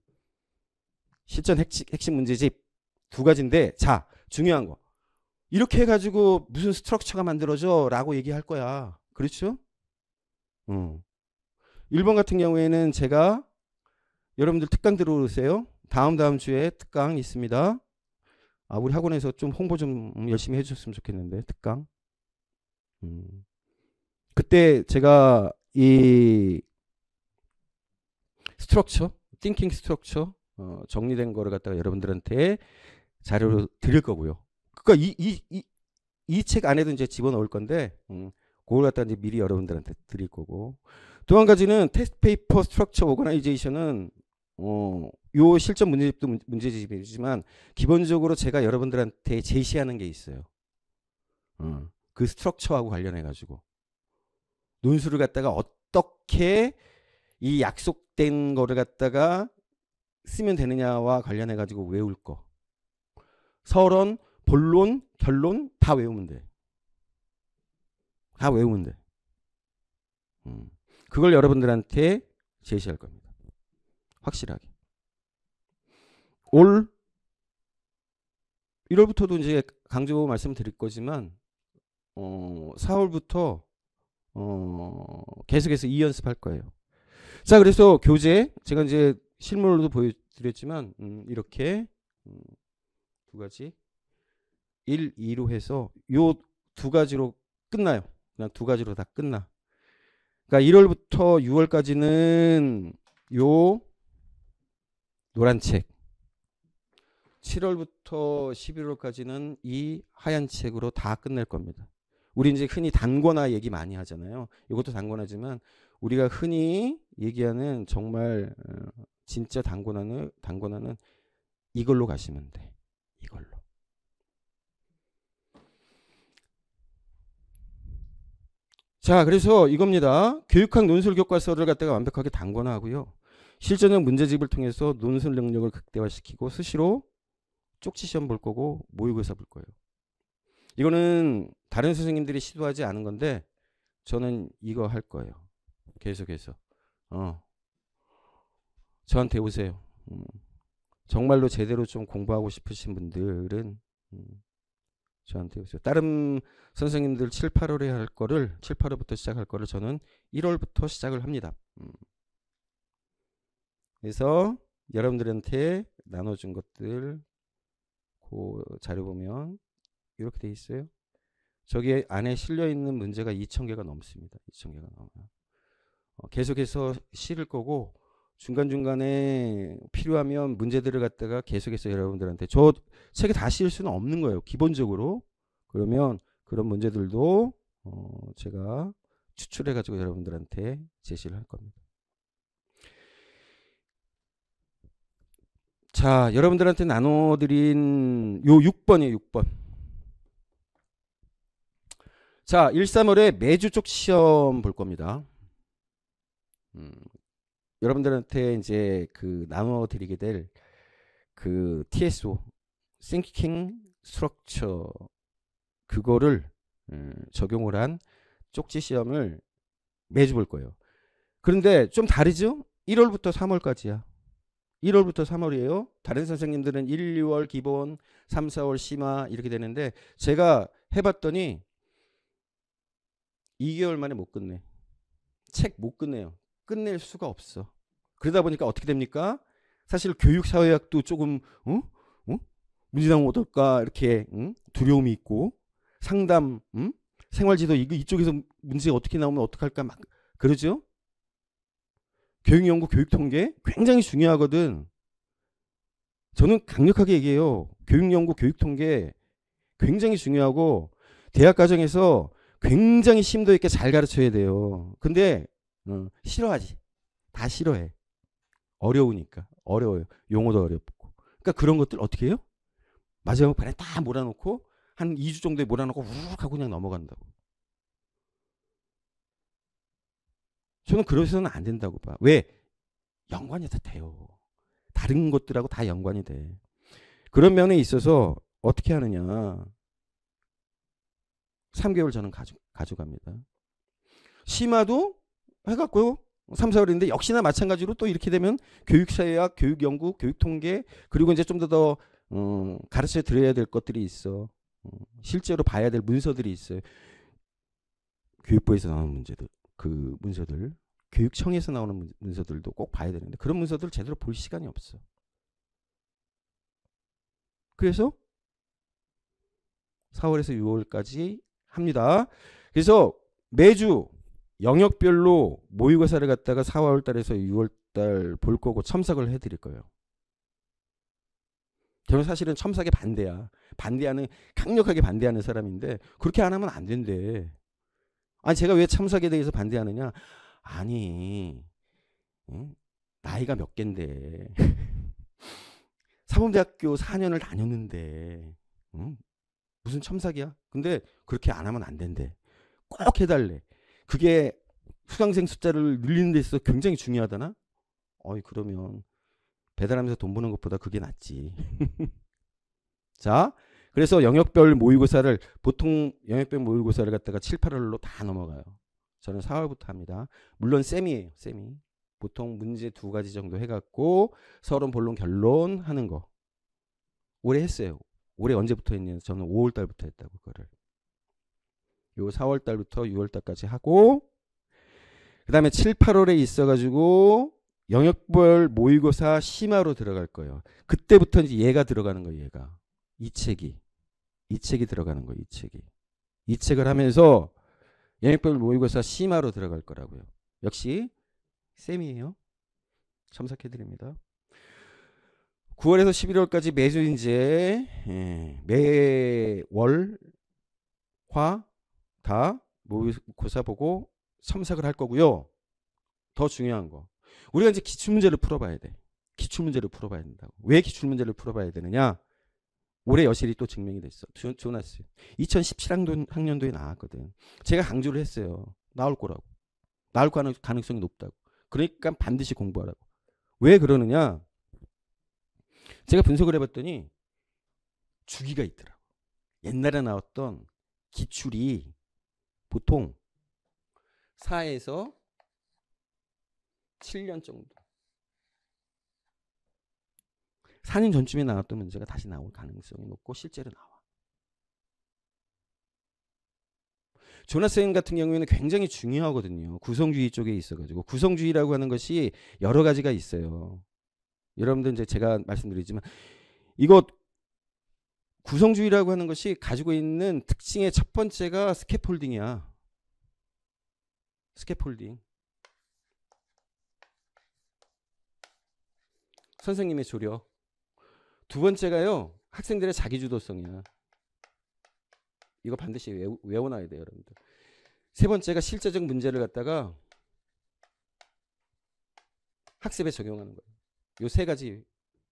실전 핵심 문제집 두 가지인데, 자, 중요한 거. 이렇게 해가지고 무슨 스트럭처가 만들어져 라고 얘기할 거야. 그렇죠? 1번 같은 경우에는 제가 여러분들 특강 들어오세요. 다음 주에 특강 있습니다. 우리 학원에서 좀 홍보 좀 열심히 해주셨으면 좋겠는데, 특강. 그때 제가 이 스트럭처, 띵킹 스트럭처 정리된 거를 갖다가 여러분들한테 자료로 드릴 거고요. 그러니까 이 책 안에도 이제 집어넣을 건데, 그걸 갖다 이제 미리 여러분들한테 드릴 거고. 또 한 가지는 테스트 페이퍼 스트럭처 오거나이제이션은 요 실전 문제집도 문제집이지만 기본적으로 제가 여러분들한테 제시하는 게 있어요. 그 스트럭처하고 관련해 가지고 논술을 갖다가 어떻게 이 약속된 거를 갖다가 쓰면 되느냐와 관련해 가지고 외울 거. 서론, 본론, 결론 다 외우면 돼. 다 외우면 돼. 그걸 여러분들한테 제시할 겁니다. 확실하게. 올 1월부터도 이제 강조 말씀드릴 거지만 4월부터 계속해서 이 연습할 거예요. 자, 그래서 교재 제가 이제 실물로도 보여드렸지만 이렇게 두 가지 1, 2로 해서 요 두 가지로 끝나요. 그냥 두 가지로 다 끝나. 그러니까 1월부터 6월까지는 요 노란 책, 7월부터 11월까지는 이 하얀 책으로 다 끝낼 겁니다. 우리 이제 흔히 단권화 얘기 많이 하잖아요. 이것도 단권화지만 우리가 흔히 얘기하는 정말 진짜 단권화는 이걸로 가시면 돼. 이걸로. 자, 그래서 이겁니다. 교육학 논술 교과서를 갖다가 완벽하게 단권화하고요. 실전형 문제집을 통해서 논술 능력을 극대화시키고 수시로 쪽지 시험 볼 거고 모의고사 볼 거예요. 이거는 다른 선생님들이 시도하지 않은 건데 저는 이거 할 거예요. 계속해서. 저한테 오세요. 정말로 제대로 좀 공부하고 싶으신 분들은 저한테 오세요. 다른 선생님들 7, 8월에 할 거를 7, 8월부터 시작할 거를 저는 1월부터 시작을 합니다. 그래서 여러분들한테 나눠준 것들 그 자료 보면 이렇게 돼 있어요. 저기 안에 실려 있는 문제가 2,000개가 넘습니다. 2,000개가 넘어요. 계속해서 실을 거고 중간중간에 필요하면 문제들을 갖다가 계속해서 여러분들한테 저 책에 다 씌울 수는 없는 거예요. 기본적으로. 그러면 그런 문제들도 제가 추출해 가지고 여러분들한테 제시를 할 겁니다. 자, 여러분들한테 나눠드린 요 6번이에요. 6번. 자, 1, 3월에 매주 쪽 시험 볼 겁니다. 여러분들한테 이제 그 나눠드리게 될 그 TSO, Thinking Structure, 그거를 적용을 한 쪽지 시험을 매주 볼 거예요. 그런데 좀 다르죠? 1월부터 3월까지야. 1월부터 3월이에요. 다른 선생님들은 1, 2월 기본, 3, 4월 심화 이렇게 되는데 제가 해봤더니 2개월 만에 못 끝내. 책 못 끝내요. 끝낼 수가 없어. 그러다 보니까 어떻게 됩니까? 사실 교육사회학도 조금 문제 나오면 어떨까 이렇게 두려움이 있고 상담, 생활지도 이쪽에서 문제가 어떻게 나오면 어떡할까 막 그러죠? 교육연구, 교육통계 굉장히 중요하거든. 저는 강력하게 얘기해요. 교육연구, 교육통계 굉장히 중요하고 대학 과정에서 굉장히 심도 있게 잘 가르쳐야 돼요. 근데 싫어하지. 다 싫어해. 어려우니까. 어려워요. 용어도 어렵고. 그러니까 그런 것들 어떻게 해요? 마지막 판에 다 몰아놓고 한 2주 정도에 몰아놓고 우르륵 하고 그냥 넘어간다고. 저는 그러서는 안 된다고 봐. 왜? 연관이 다 돼요. 다른 것들하고 다 연관이 돼. 그런 면에 있어서 어떻게 하느냐. 3개월 저는 가져갑니다. 심화도 해갖고 3, 4월인데 역시나 마찬가지로 또 이렇게 되면 교육사회학, 교육연구, 교육통계 그리고 이제 좀 더 가르쳐 드려야 될 것들이 있어. 실제로 봐야 될 문서들이 있어요. 교육부에서 나오는 문제들, 그 문서들, 교육청에서 나오는 문서들도 꼭 봐야 되는데 그런 문서들을 제대로 볼 시간이 없어. 그래서 4월에서 6월까지 합니다. 그래서 매주 영역별로 모의고사를 갖다가 4월 달에서 6월 달 볼 거고 첨삭을 해드릴 거예요. 저는 사실은 첨삭에 반대야. 강력하게 반대하는 사람인데 그렇게 안 하면 안 된대. 아니 제가 왜 첨삭에 대해서 반대하느냐? 아니 나이가 몇 갠데 사범대학교 4년을 다녔는데 무슨 첨삭이야? 근데 그렇게 안 하면 안 된대. 꼭 해달래. 그게 수강생 숫자를 늘리는 데 있어서 굉장히 중요하다나? 그러면 배달하면서 돈 버는 것보다 그게 낫지. 자, 그래서 영역별 모의고사를 보통 영역별 모의고사를 갖다가 7, 8월로 다 넘어가요. 저는 4월부터 합니다. 물론 셈이에요. 셈이. 보통 문제 2가지 정도 해갖고 서론, 본론, 결론 하는 거. 올해 했어요. 올해 언제부터 했냐면 저는 5월 달부터 했다고 그거를. 요 4월 달부터 6월 달까지 하고 그 다음에 7, 8월에 있어가지고 영역별 모의고사 심화로 들어갈 거예요. 그때부터 이제 얘가 들어가는 거예요. 얘가. 이 책이 들어가는 거예요. 이 책을 하면서 영역별 모의고사 심화로 들어갈 거라고요. 역시 쌤이에요. 첨삭해드립니다. 9월에서 11월까지 매주 이제 매월 화 다 모의고사 보고 첨삭을 할 거고요. 더 중요한 거. 우리가 이제 기출문제를 풀어봐야 돼. 기출문제를 풀어봐야 된다고. 왜 기출문제를 풀어봐야 되느냐? 올해 여실히 또 증명이 됐어. 조나스. 2017학년도에 나왔거든. 제가 강조를 했어요. 나올 거라고. 나올 가능성이 높다고. 그러니까 반드시 공부하라고. 왜 그러느냐? 제가 분석을 해봤더니 주기가 있더라고. 옛날에 나왔던 기출이 보통 4에서 7년 정도. 4년 전쯤에 나왔던 문제가 다시 나올 가능성이 높고 실제로 나와. 조나스 같은 경우에는 굉장히 중요하거든요. 구성주의 쪽에 있어가지고 구성주의라고 하는 것이 여러 가지가 있어요. 여러분들 이제 제가 말씀드리지만 이거 구성주의라고 하는 것이 가지고 있는 특징의 첫 번째가 스캐폴딩이야. 스캐폴딩. 선생님의 조력. 두 번째가요. 학생들의 자기주도성이야. 이거 반드시 외워놔야 돼요. 여러분들. 세 번째가 실제적 문제를 갖다가 학습에 적용하는 거예요. 요 세 가지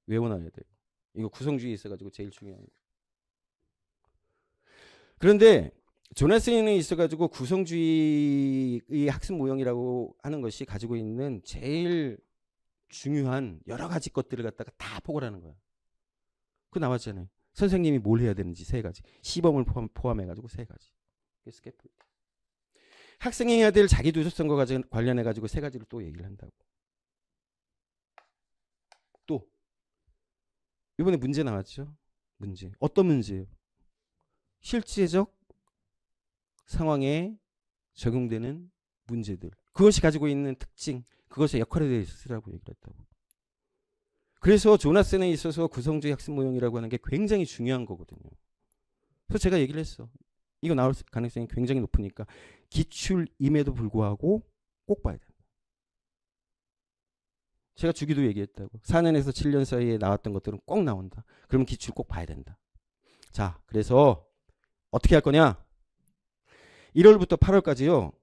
외워놔야 돼요. 이거 구성주의에 있어가지고 제일 중요한 거. 그런데 조나스에 있어가지고 구성주의의 학습 모형이라고 하는 것이 가지고 있는 제일 중요한 여러 가지 것들을 갖다가 다 포괄하는 거야. 그거 나왔잖아요. 선생님이 뭘 해야 되는지 세 가지. 시범을 포함해가지고 세 가지. 스캐폴딩. 학생이 해야 될 자기주도성과 관련해가지고 세 가지를 또 얘기를 한다고. 또 이번에 문제 나왔죠. 문제. 어떤 문제예요? 실제적 상황에 적용되는 문제들. 그것이 가지고 있는 특징. 그것의 역할에 대해서 쓰라고 얘기를 했다고. 그래서 조나슨에 있어서 구성주의 학습 모형이라고 하는 게 굉장히 중요한 거거든요. 그래서 제가 얘기를 했어. 이거 나올 가능성이 굉장히 높으니까 기출임에도 불구하고 꼭 봐야 된다. 제가 주기도 얘기했다고. 4년에서 7년 사이에 나왔던 것들은 꼭 나온다. 그러면 기출 꼭 봐야 된다. 자, 그래서 어떻게 할 거냐? 1월부터 8월까지요.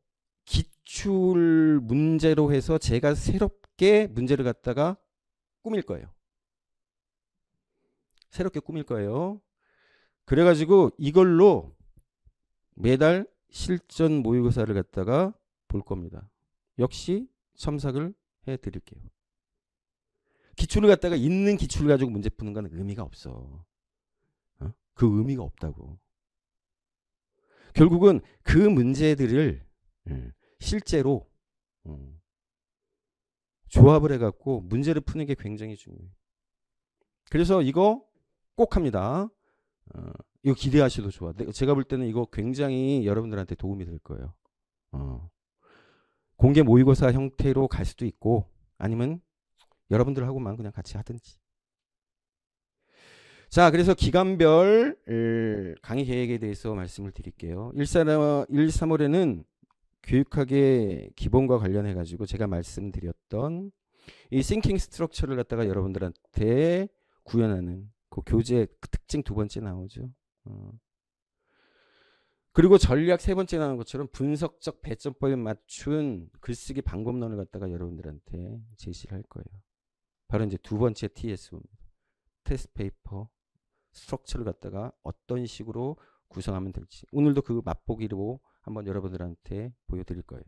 기출 문제로 해서 제가 새롭게 문제를 갖다가 꾸밀 거예요. 새롭게 꾸밀 거예요. 그래가지고 이걸로 매달 실전 모의고사를 갖다가 볼 겁니다. 역시 첨삭을 해드릴게요. 기출을 갖다가 있는 기출을 가지고 문제 푸는 건 의미가 없어. 그 의미가 없다고. 결국은 그 문제들을 실제로 조합을 해갖고 문제를 푸는 게 굉장히 중요해요. 그래서 이거 꼭 합니다. 이거 기대하셔도 좋아. 제가 볼 때는 이거 굉장히 여러분들한테 도움이 될 거예요. 공개 모의고사 형태로 갈 수도 있고 아니면 여러분들하고만 그냥 같이 하든지. 자, 그래서 기간별 강의 계획에 대해서 말씀을 드릴게요. 1, 3월에는 교육학의 기본과 관련해 가지고 제가 말씀드렸던 이 싱킹 스트럭처를 갖다가 여러분들한테 구현하는 그 교재 특징 두 번째 나오죠. 그리고 전략 세 번째 나온 것처럼 분석적 배점법에 맞춘 글쓰기 방법론을 갖다가 여러분들한테 제시를 할 거예요. 바로 이제 두 번째 TSO입니다. 테스트 페이퍼 스트럭처를 갖다가 어떤 식으로 구성하면 될지 오늘도 그 맛보기로 한번 여러분들한테 보여드릴 거예요.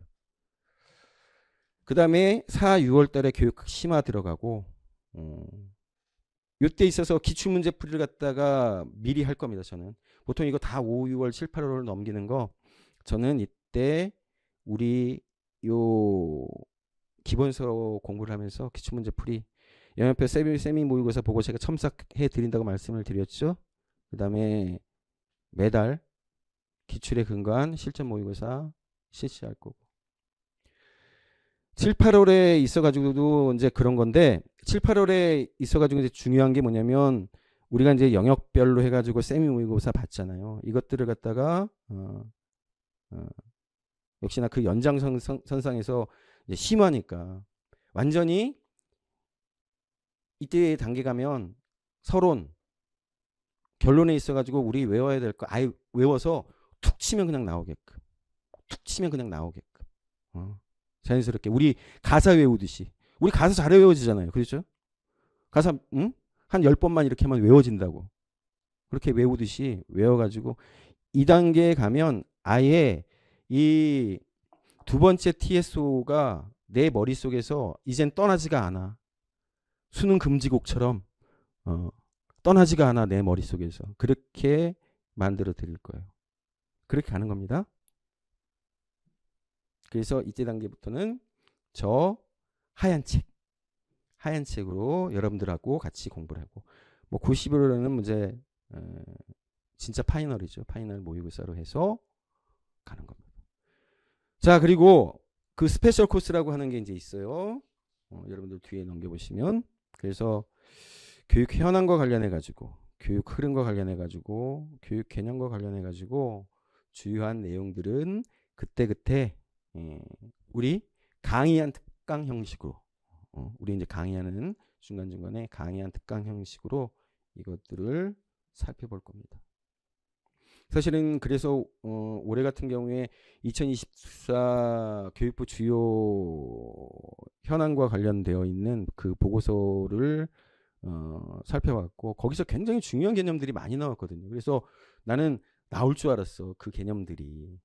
그 다음에 4, 6월 달에 교육학 심화 들어가고 이때 있어서 기출문제 풀이를 갖다가 미리 할 겁니다. 저는 보통 이거 다 5, 6월, 7, 8월을 넘기는 거 저는 이때 우리 요 기본서 공부를 하면서 기출문제 풀이 영역표 세미 모의고사 보고 제가 첨삭해 드린다고 말씀을 드렸죠. 그 다음에 매달 기출에 근거한 실전 모의고사 실시할 거고 7, 8월에 있어가지고도 이제 그런 건데 7, 8월에 있어가지고 이제 중요한 게 뭐냐면 우리가 이제 영역별로 해가지고 세미 모의고사 봤잖아요. 이것들을 갖다가 역시나 그 연장선상에서 이제 심하니까 완전히 이때 단계 가면 서론 결론에 있어가지고 우리 외워야 될 거 아예 외워서 툭 치면 그냥 나오게끔 툭 치면 그냥 나오게끔 자연스럽게 우리 가사 외우듯이 우리 가사 잘 외워지잖아요. 그렇죠? 가사 한 10번만 이렇게 하면 외워진다고. 그렇게 외우듯이 외워가지고 2단계에 가면 아예 이 두 번째 TSO가 내 머릿속에서 이젠 떠나지가 않아. 수능 금지곡처럼 떠나지가 않아 내 머릿속에서. 그렇게 만들어 드릴 거예요. 그렇게 가는 겁니다. 그래서 이때 단계부터는 저 하얀 책으로 여러분들하고 같이 공부를 하고 뭐 90일에는 이제 진짜 파이널이죠. 파이널 모의고사로 해서 가는 겁니다. 자, 그리고 그 스페셜 코스라고 하는 게 이제 있어요. 여러분들 뒤에 넘겨보시면 그래서 교육 현황과 관련해 가지고 교육 흐름과 관련해 가지고 교육 개념과 관련해 가지고 주요한 내용들은 그때 우리 강의한 특강 형식으로 우리 이제 강의하는 중간중간에 강의한 특강 형식으로 이것들을 살펴볼 겁니다. 사실은 그래서 올해 같은 경우에 2024 교육부 주요 현황과 관련되어 있는 그 보고서를 살펴봤고 거기서 굉장히 중요한 개념들이 많이 나왔거든요. 그래서 나는 나올 줄 알았어. 그 개념들이.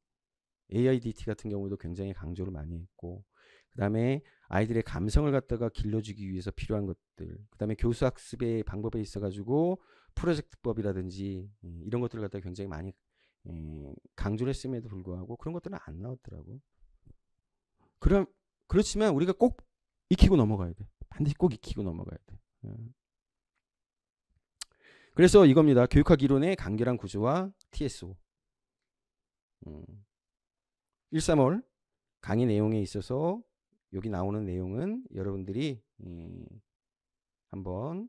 AIDT 같은 경우도 굉장히 강조를 많이 했고 그 다음에 아이들의 감성을 갖다가 길러주기 위해서 필요한 것들 그 다음에 교수학습의 방법에 있어가지고 프로젝트법이라든지 이런 것들을 갖다가 굉장히 많이 강조를 했음에도 불구하고 그런 것들은 안 나왔더라고. 그렇지만 우리가 꼭 익히고 넘어가야 돼. 반드시 꼭 익히고 넘어가야 돼. 그래서 이겁니다. 교육학 이론의 간결한 구조와 TSO. 1, 3월 강의 내용에 있어서 여기 나오는 내용은 여러분들이 한번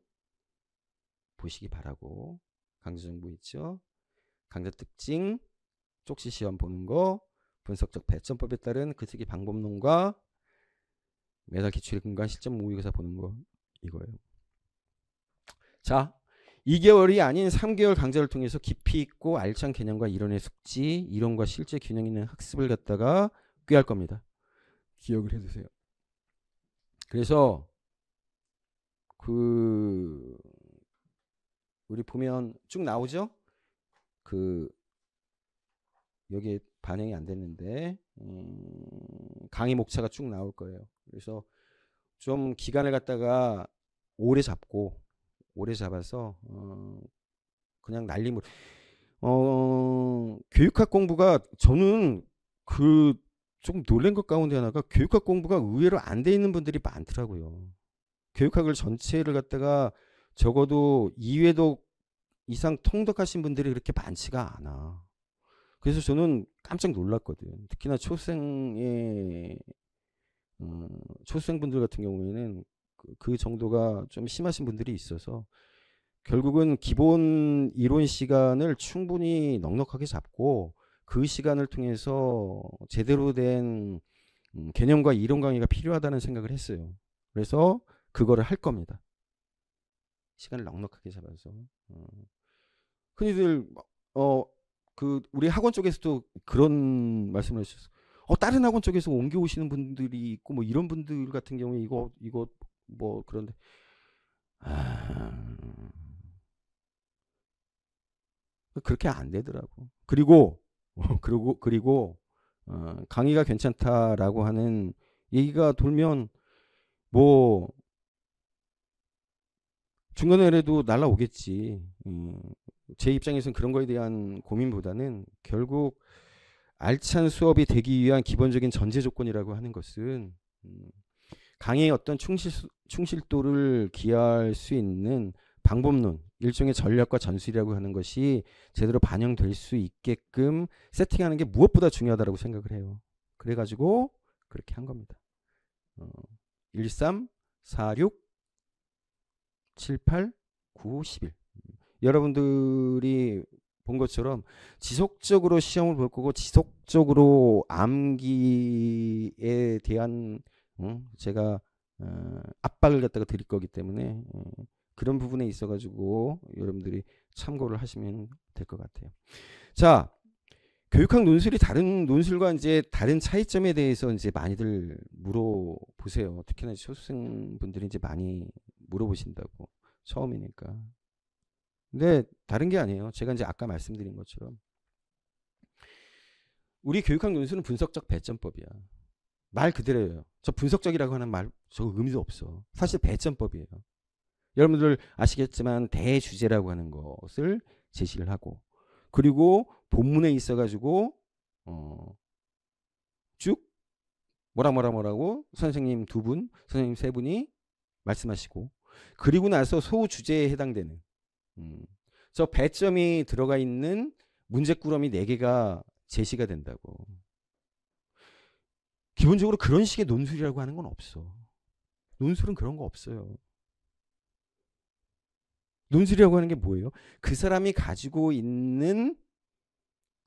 보시기 바라고 강좌 정보 있죠. 강좌 특징, 쪽지 시험 보는 거, 분석적 배점법에 따른 글쓰기 방법론과 매달 기출에 근거한 실전 모의고사 보는 거 이거예요. 자, 2개월이 아닌 3개월 강좌를 통해서 깊이 있고 알찬 개념과 이론의 숙지, 이론과 실제 균형 있는 학습을 갖다가 꾀할 겁니다. 기억을 해두세요. 그래서 우리 보면 쭉 나오죠. 여기에 반영이 안 됐는데 강의 목차가 쭉 나올 거예요. 그래서 좀 기간을 갖다가 오래 잡아서 그냥 날림으로 교육학 공부가 저는 그 조금 놀란 것 가운데 하나가 교육학 공부가 의외로 안 돼 있는 분들이 많더라고요. 교육학을 전체를 갖다가 적어도 2회독 이상 통독하신 분들이 그렇게 많지가 않아. 그래서 저는 깜짝 놀랐거든. 특히나 초생분들 같은 경우에는 그 정도가 좀 심하신 분들이 있어서 결국은 기본 이론 시간을 충분히 넉넉하게 잡고 그 시간을 통해서 제대로 된 개념과 이론 강의가 필요하다는 생각을 했어요. 그래서 그거를 할 겁니다. 시간을 넉넉하게 잡아서. 흔히들 우리 학원 쪽에서도 그런 말씀을 해주셨어요. 다른 학원 쪽에서 옮겨오시는 분들이 있고 뭐 이런 분들 같은 경우에 이거 뭐 그런데 그렇게 안 되더라고. 그리고 강의가 괜찮다라고 하는 얘기가 돌면 뭐 중간에라도 날라오겠지. 제 입장에서는 그런 거에 대한 고민보다는 결국 알찬 수업이 되기 위한 기본적인 전제 조건이라고 하는 것은 강의의 어떤 충실도를 기할 수 있는 방법론, 일종의 전략과 전술이라고 하는 것이 제대로 반영될 수 있게끔 세팅하는 게 무엇보다 중요하다고 생각을 해요. 그래가지고 그렇게 한 겁니다. 13, 46, 78, 9, 11. 여러분들이 본 것처럼 지속적으로 시험을 볼 거고 지속적으로 암기에 대한 제가 압박을 갖다가 드릴 거기 때문에 그런 부분에 있어 가지고 여러분들이 참고를 하시면 될 것 같아요. 자, 교육학 논술이 다른 논술과 이제 다른 차이점에 대해서 이제 많이들 물어보세요. 특히나 초수생분들이 이제 많이 물어보신다고. 처음이니까. 근데 다른 게 아니에요. 제가 이제 아까 말씀드린 것처럼 우리 교육학 논술은 분석적 배점법이야. 말 그대로예요. 저 분석적이라고 하는 말 저 의미도 없어. 사실 배점법이에요. 여러분들 아시겠지만 대주제라고 하는 것을 제시를 하고 그리고 본문에 있어 가지고 쭉 뭐라고 선생님 2분, 선생님 3분이 말씀하시고 그리고 나서 소주제에 해당되는 저 배점이 들어가 있는 문제꾸러미 4개가 제시가 된다고. 기본적으로 그런 식의 논술이라고 하는 건 없어. 논술은 그런 거 없어요. 논술이라고 하는 게 뭐예요? 그 사람이 가지고 있는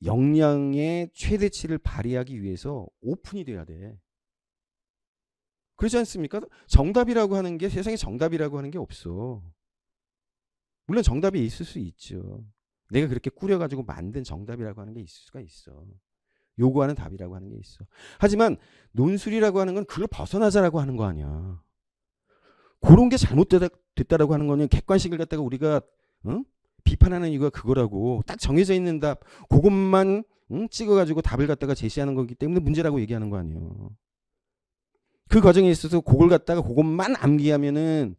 역량의 최대치를 발휘하기 위해서 오픈이 돼야 돼. 그렇지 않습니까? 정답이라고 하는 게 세상에 정답이라고 하는 게 없어. 물론 정답이 있을 수 있죠. 내가 그렇게 꾸려가지고 만든 정답이라고 하는 게 있을 수가 있어. 요구하는 답이라고 하는 게 있어. 하지만 논술이라고 하는 건 그걸 벗어나자라고 하는 거 아니야. 그런 게 잘못됐다라고 하는 거는 객관식을 갖다가 우리가 비판하는 이유가 그거라고. 딱 정해져 있는 답 그것만 찍어가지고 답을 갖다가 제시하는 거기 때문에 문제라고 얘기하는 거 아니에요. 그 과정에 있어서 그걸 갖다가 그것만 암기하면은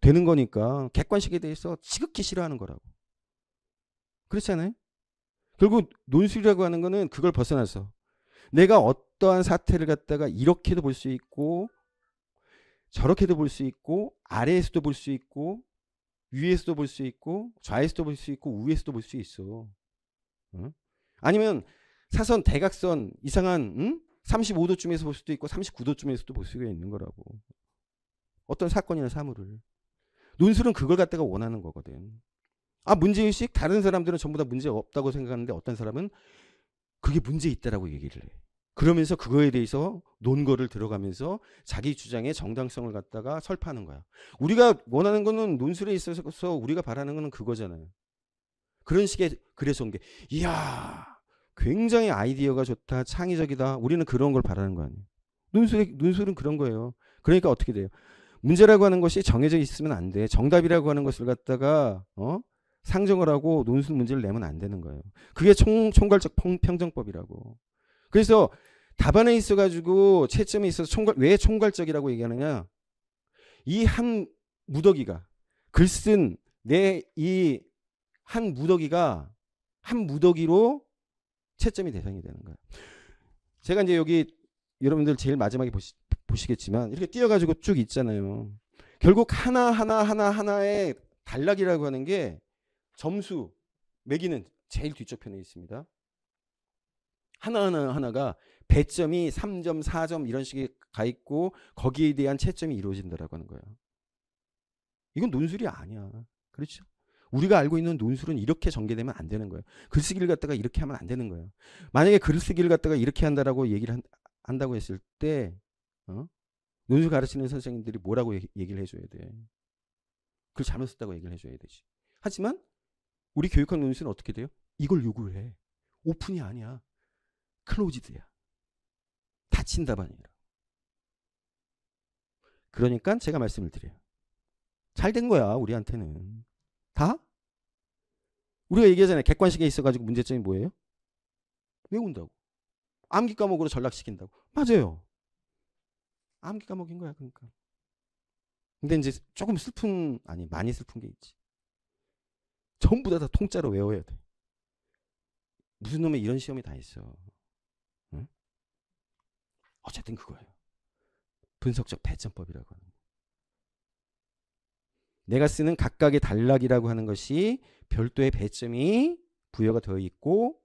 되는 거니까 객관식에 대해서 지극히 싫어하는 거라고. 그렇잖아요. 결국 논술이라고 하는 거는 그걸 벗어나서 내가 어떠한 사태를 갖다가 이렇게도 볼 수 있고 저렇게도 볼 수 있고 아래에서도 볼 수 있고 위에서도 볼 수 있고 좌에서도 볼 수 있고 우에서도 볼 수 있어. 아니면 사선 대각선 이상한 35도쯤에서 볼 수도 있고 39도쯤에서도 볼 수가 있는 거라고. 어떤 사건이나 사물을. 논술은 그걸 갖다가 원하는 거거든. 문제의식 다른 사람들은 전부 다 문제 없다고 생각하는데 어떤 사람은 그게 문제 있다라고 얘기를 해. 그러면서 그거에 대해서 논거를 들어가면서 자기 주장의 정당성을 갖다가 설파하는 거야. 우리가 원하는 거는 논술에 있어서 우리가 바라는 거는 그거잖아요. 그런 식의 글의 전개. 이야 굉장히 아이디어가 좋다. 창의적이다. 우리는 그런 걸 바라는 거 아니에요. 논술은 그런 거예요. 그러니까 어떻게 돼요? 문제라고 하는 것이 정해져 있으면 안 돼. 정답이라고 하는 것을 갖다가 상정을 하고 논술 문제를 내면 안 되는 거예요. 그게 총괄적 평정법이라고. 그래서 답안에 있어가지고 채점이 있어서 왜 총괄적이라고 얘기하느냐? 이 한 무더기가 글 쓴 내 이 한 무더기가 한 무더기로 채점이 대상이 되는 거예요. 제가 이제 여기 여러분들 제일 마지막에 보시겠지만 이렇게 띄어가지고 쭉 있잖아요. 결국 하나의 단락이라고 하는 게 점수 매기는 제일 뒤쪽 편에 있습니다. 하나가 배점이 3점, 4점 이런 식의 가 있고 거기에 대한 채점이 이루어진다라고 하는 거예요. 이건 논술이 아니야. 그렇죠? 우리가 알고 있는 논술은 이렇게 전개되면 안 되는 거예요. 글쓰기를 갖다가 이렇게 하면 안 되는 거예요. 만약에 글쓰기를 갖다가 이렇게 한다라고 얘기를 한다고 했을 때 논술 가르치는 선생님들이 뭐라고 얘기를 해줘야 돼? 그걸 잘못 썼다고 얘기를 해줘야 되지. 하지만 우리 교육학 논술은 어떻게 돼요? 이걸 요구를 해. 오픈이 아니야. 클로즈드야. 닫힌 답안이라. 그러니까 제가 말씀을 드려요. 잘 된 거야 우리한테는. 다? 우리가 얘기하잖아요. 객관식에 있어가지고 문제점이 뭐예요? 외운다고. 암기 과목으로 전락시킨다고. 맞아요. 암기 과목인 거야 그러니까. 근데 이제 조금 많이 슬픈 게 있지. 전부 다 통짜로 외워야 돼. 무슨 놈의 이런 시험이 다 있어. 응? 어쨌든 그거예요. 분석적 배점법이라고 하는 거. 내가 쓰는 각각의 단락이라고 하는 것이 별도의 배점이 부여가 되어 있고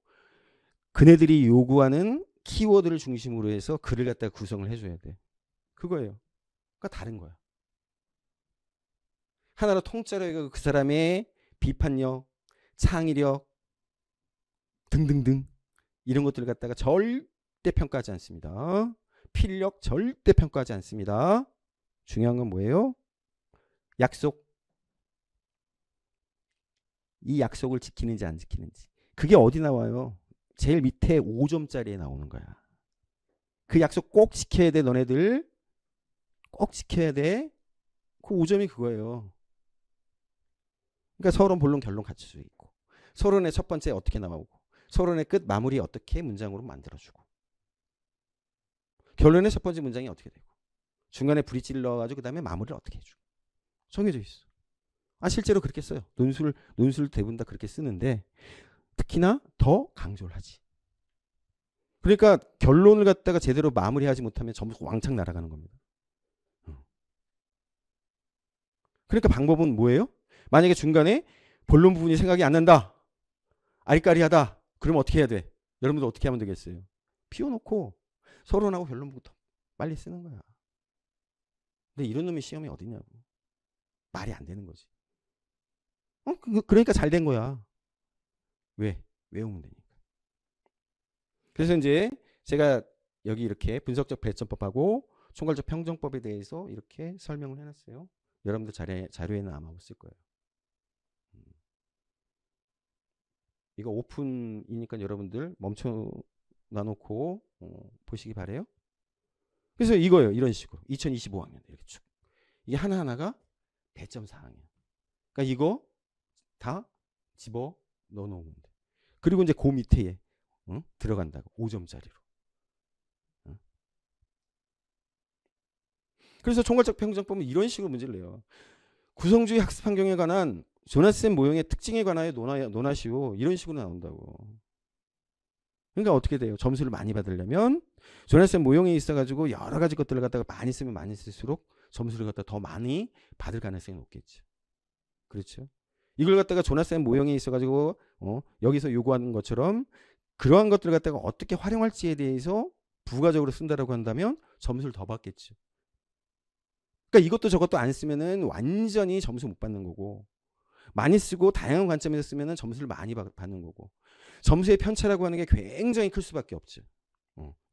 그네들이 요구하는 키워드를 중심으로 해서 글을 갖다가 구성을 해줘야 돼. 그거예요. 그러니까 다른 거야. 하나로 통째로 그 사람의 비판력, 창의력 등등등 이런 것들을 갖다가 절대 평가하지 않습니다. 필력 절대 평가하지 않습니다. 중요한 건 뭐예요? 약속. 이 약속을 지키는지 안 지키는지. 그게 어디 나와요? 제일 밑에 5점짜리에 나오는 거야. 그 약속 꼭 지켜야 돼 너네들. 꼭 지켜야 돼. 그 5점이 그거예요. 그러니까 서론, 본론, 결론 갖출 수 있고 서론의 첫 번째 어떻게 나오고 서론의 끝 마무리 어떻게 문장으로 만들어주고 결론의 첫 번째 문장이 어떻게 되고 중간에 브릿지를 넣어가지고 그 다음에 마무리를 어떻게 해주고 정해져 있어. 실제로 그렇게 써요. 논술 대부분 다 그렇게 쓰는데 특히나 더 강조를 하지. 그러니까 결론을 갖다가 제대로 마무리하지 못하면 전부 왕창 날아가는 겁니다. 그러니까 방법은 뭐예요? 만약에 중간에 본론 부분이 생각이 안 난다. 아리까리하다. 그러면 어떻게 해야 돼? 여러분들 어떻게 하면 되겠어요? 비워놓고 서론하고 결론부터 빨리 쓰는 거야. 근데 이런 놈의 시험이 어디냐고. 말이 안 되는 거지. 그러니까 잘 된 거야. 왜? 외우면 되니까. 그래서 이제 제가 여기 이렇게 분석적 배점법하고 총괄적 평정법에 대해서 이렇게 설명을 해놨어요. 여러분들 자료에는 아마 없을 거예요. 이거 오픈이니까 여러분들 멈춰 놔놓고 보시기 바래요. 그래서 이거예요. 이런 식으로 2025학년 이렇게 쭉 이게 하나하나가 배점 사항이에요. 그러니까 이거 다 집어 넣어놓으면 돼. 그리고 이제 그 밑에 들어간다고 5점짜리로. 그래서 총괄적 평정법은 이런 식으로 문제를 내요. 구성주의 학습 환경에 관한 조나스 모형의 특징에 관하여 논하시오. 이런 식으로 나온다고. 그러니까 어떻게 돼요? 점수를 많이 받으려면 조나스 모형에 있어가지고 여러 가지 것들을 갖다가 많이 쓰면 많이 쓸수록 점수를 갖다가 더 많이 받을 가능성이 높겠죠. 그렇죠? 이걸 갖다가 조나스 모형에 있어가지고 여기서 요구하는 것처럼 그러한 것들을 갖다가 어떻게 활용할지에 대해서 부가적으로 쓴다라고 한다면 점수를 더 받겠죠. 그러니까 이것도 저것도 안 쓰면은 완전히 점수 못 받는 거고 많이 쓰고 다양한 관점에서 쓰면은 점수를 많이 받는 거고 점수의 편차라고 하는 게 굉장히 클 수밖에 없죠.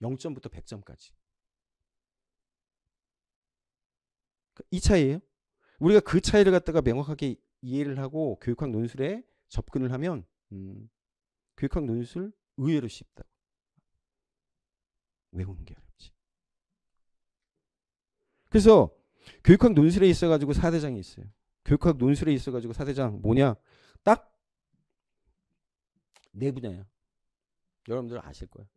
0점부터 100점까지. 이 차이예요. 우리가 그 차이를 갖다가 명확하게 이해를 하고 교육학 논술에 접근을 하면 교육학 논술 의외로 쉽다고. 외우는 게 어렵지. 그래서 교육학 논술에 있어가지고 4대장이 있어요. 교육학 논술에 있어가지고 4대장 뭐냐? 딱 네 분야예요. 여러분들 아실 거예요.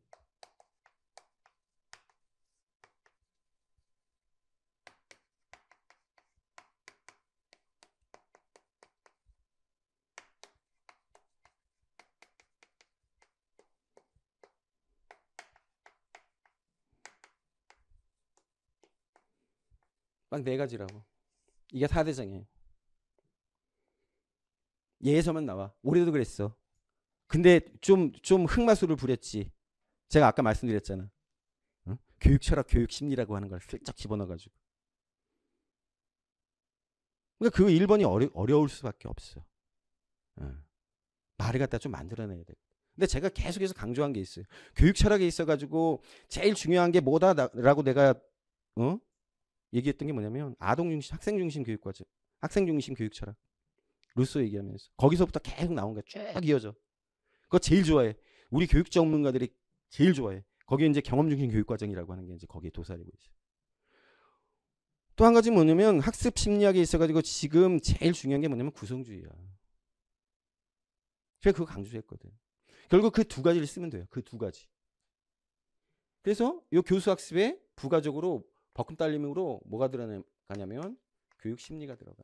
딱 네 가지라고. 이게 4대장이에요. 예에서만 나와. 올해도 그랬어. 근데 좀 흑마술을 부렸지. 제가 아까 말씀드렸잖아. 응? 교육 철학, 교육 심리라고 하는 걸 슬쩍 집어넣어가지고. 그러니까 그 1번이 어려울 수밖에 없어. 응. 말을 갖다 좀 만들어내야 돼. 근데 제가 계속해서 강조한 게 있어요. 교육 철학에 있어가지고 제일 중요한 게 뭐다라고 내가 얘기했던 게 뭐냐면 아동 중심, 학생 중심 교육 과정, 학생 중심 교육 철학. 루소 얘기하면서 거기서부터 계속 나온 거야. 쭉 이어져. 그거 제일 좋아해. 우리 교육 전문가들이 제일 좋아해. 거기에 이제 경험 중심 교육 과정이라고 하는 게 이제 거기에 도사리고 있어요. 또 한 가지 뭐냐면 학습 심리학에 있어가지고 지금 제일 중요한 게 뭐냐면 구성주의야. 제가 그거 강조했거든. 결국 그 두 가지를 쓰면 돼요. 그 두 가지. 그래서 이 교수 학습에 부가적으로 버금 딸림으로 뭐가 들어가냐면 교육 심리가 들어가.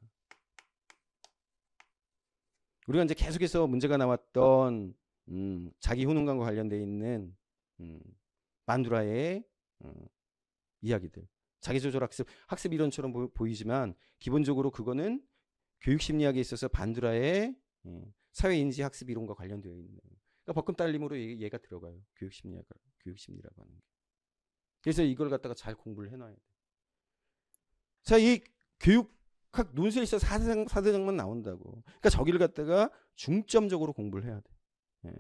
우리가 이제 계속해서 문제가 나왔던 자기 효능감과 관련되어 있는 만두라의 이야기들. 자기조절 학습 이론처럼 보이지만 기본적으로 그거는 교육심리학에 있어서 반두라의 사회인지 학습 이론과 관련되어 있는. 그러니까 버금 딸림으로 얘가 들어가요. 교육심리라고 하는 게. 그래서 이걸 갖다가 잘 공부를 해놔야 돼. 자, 이 교육학 논술에 있어서 4대장만 나온다고. 그러니까 저기를 갖다가 중점적으로 공부를 해야 돼. 예.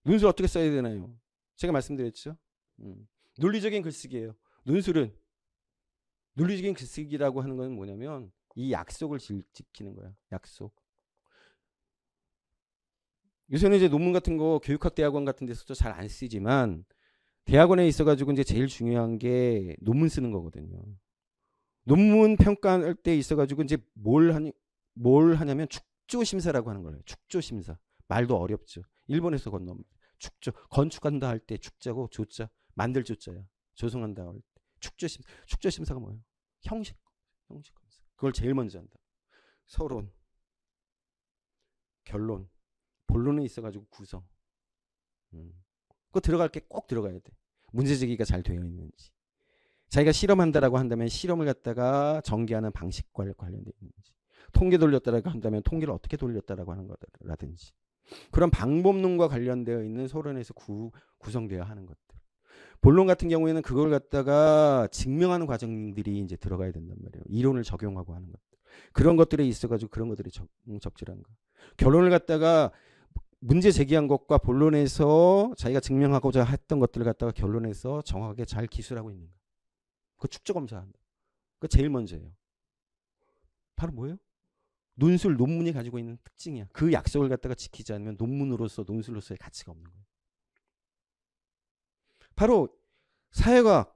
논술 어떻게 써야 되나요? 제가 말씀드렸죠. 논리적인 글쓰기예요. 논술은 논리적인 글쓰기라고 하는 건 뭐냐면 이 약속을 지키는 거야. 약속. 요새는 이제 논문 같은 거 교육학 대학원 같은 데서도 잘 안 쓰지만 대학원에 있어가지고 이제 제일 중요한 게 논문 쓰는 거거든요. 논문 평가할 때 있어가지고 이제 뭘 하냐면 축조 심사라고 하는 거예요. 축조 심사. 말도 어렵죠. 일본에서 건너면 축조. 건축한다 할 때 축자고 조자 만들 조자야. 조성한다 할 때 축조 심사가 뭐예요? 형식 검사. 그걸 제일 먼저 한다. 서론, 결론, 본론에 있어가지고 구성. 그거 들어갈 게 꼭 들어가야 돼. 문제 제기가 잘 되어 있는지. 자기가 실험한다라고 한다면 실험을 갖다가 전개하는 방식과 관련되어 있는지. 통계 돌렸다라고 한다면 통계를 어떻게 돌렸다라고 하는 거라든지. 그런 방법론과 관련되어 있는 서론에서 구성되어야 하는 것들. 본론 같은 경우에는 그걸 갖다가 증명하는 과정들이 이제 들어가야 된단 말이에요. 이론을 적용하고 하는 것들. 그런 것들에 있어가지고 그런 것들이 적절한 거. 결론을 갖다가 문제 제기한 것과 본론에서 자기가 증명하고자 했던 것들을 갖다가 결론에서 정확하게 잘 기술하고 있는 거. 그 축적 검사한다. 그 제일 먼저예요. 바로 뭐예요? 논술 논문이 가지고 있는 특징이야. 그 약속을 갖다가 지키지 않으면 논문으로서 논술로서의 가치가 없는 거예요. 바로 사회과학,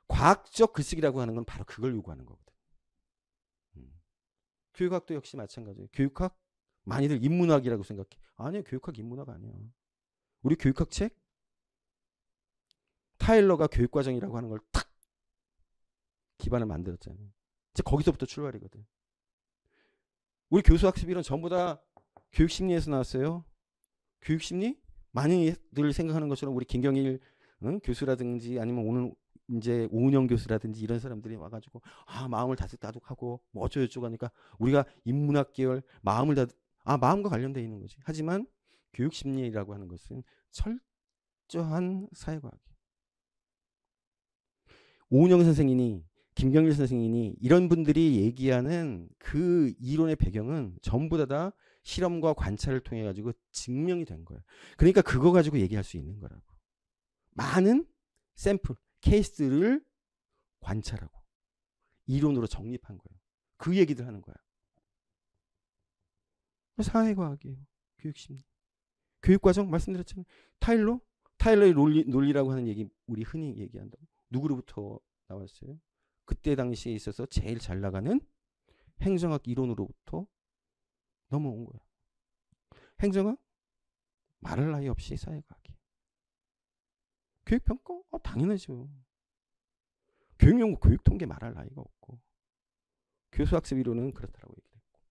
과학적 글쓰기라고 하는 건 바로 그걸 요구하는 거거든. 교육학도 역시 마찬가지예요. 교육학 많이들 인문학이라고 생각해. 아니요, 교육학 인문학 아니야. 우리 교육학 책 타일러가 교육과정이라고 하는 걸 탁 기반을 만들었잖아요. 이제 거기서부터 출발이거든. 우리 교수학습이론 전부 다 교육심리에서 나왔어요. 교육심리? 많이들 생각하는 것처럼 우리 김경일 교수라든지 아니면 오늘 이제 오은영 교수라든지 이런 사람들이 와가지고 마음을 다독하고 뭐 어쩌고저쩌고 하니까 우리가 인문학 계열 마음과 관련되어 있는 거지. 하지만 교육심리라고 하는 것은 철저한 사회과학이에요. 오은영 선생님이 김경일 선생님이 이런 분들이 얘기하는 그 이론의 배경은 전부 다 실험과 관찰을 통해 가지고 증명이 된 거예요. 그러니까 그거 가지고 얘기할 수 있는 거라고. 많은 샘플, 케이스를 관찰하고 이론으로 정립한 거예요. 그 얘기들 하는 거야. 사회과학이에요. 교육심리. 교육과정 말씀드렸잖아요. 타일러의 논리라고 하는 얘기 우리 흔히 얘기한다고. 누구로부터 나왔어요? 그때 당시에 있어서 제일 잘 나가는 행정학 이론으로부터 넘어온 거야. 행정학 말할 나위 없이 사회과학이. 교육평가? 당연하죠. 교육연구, 교육통계 말할 나위가 없고. 교수학습 이론은 그렇다라고 얘기했고.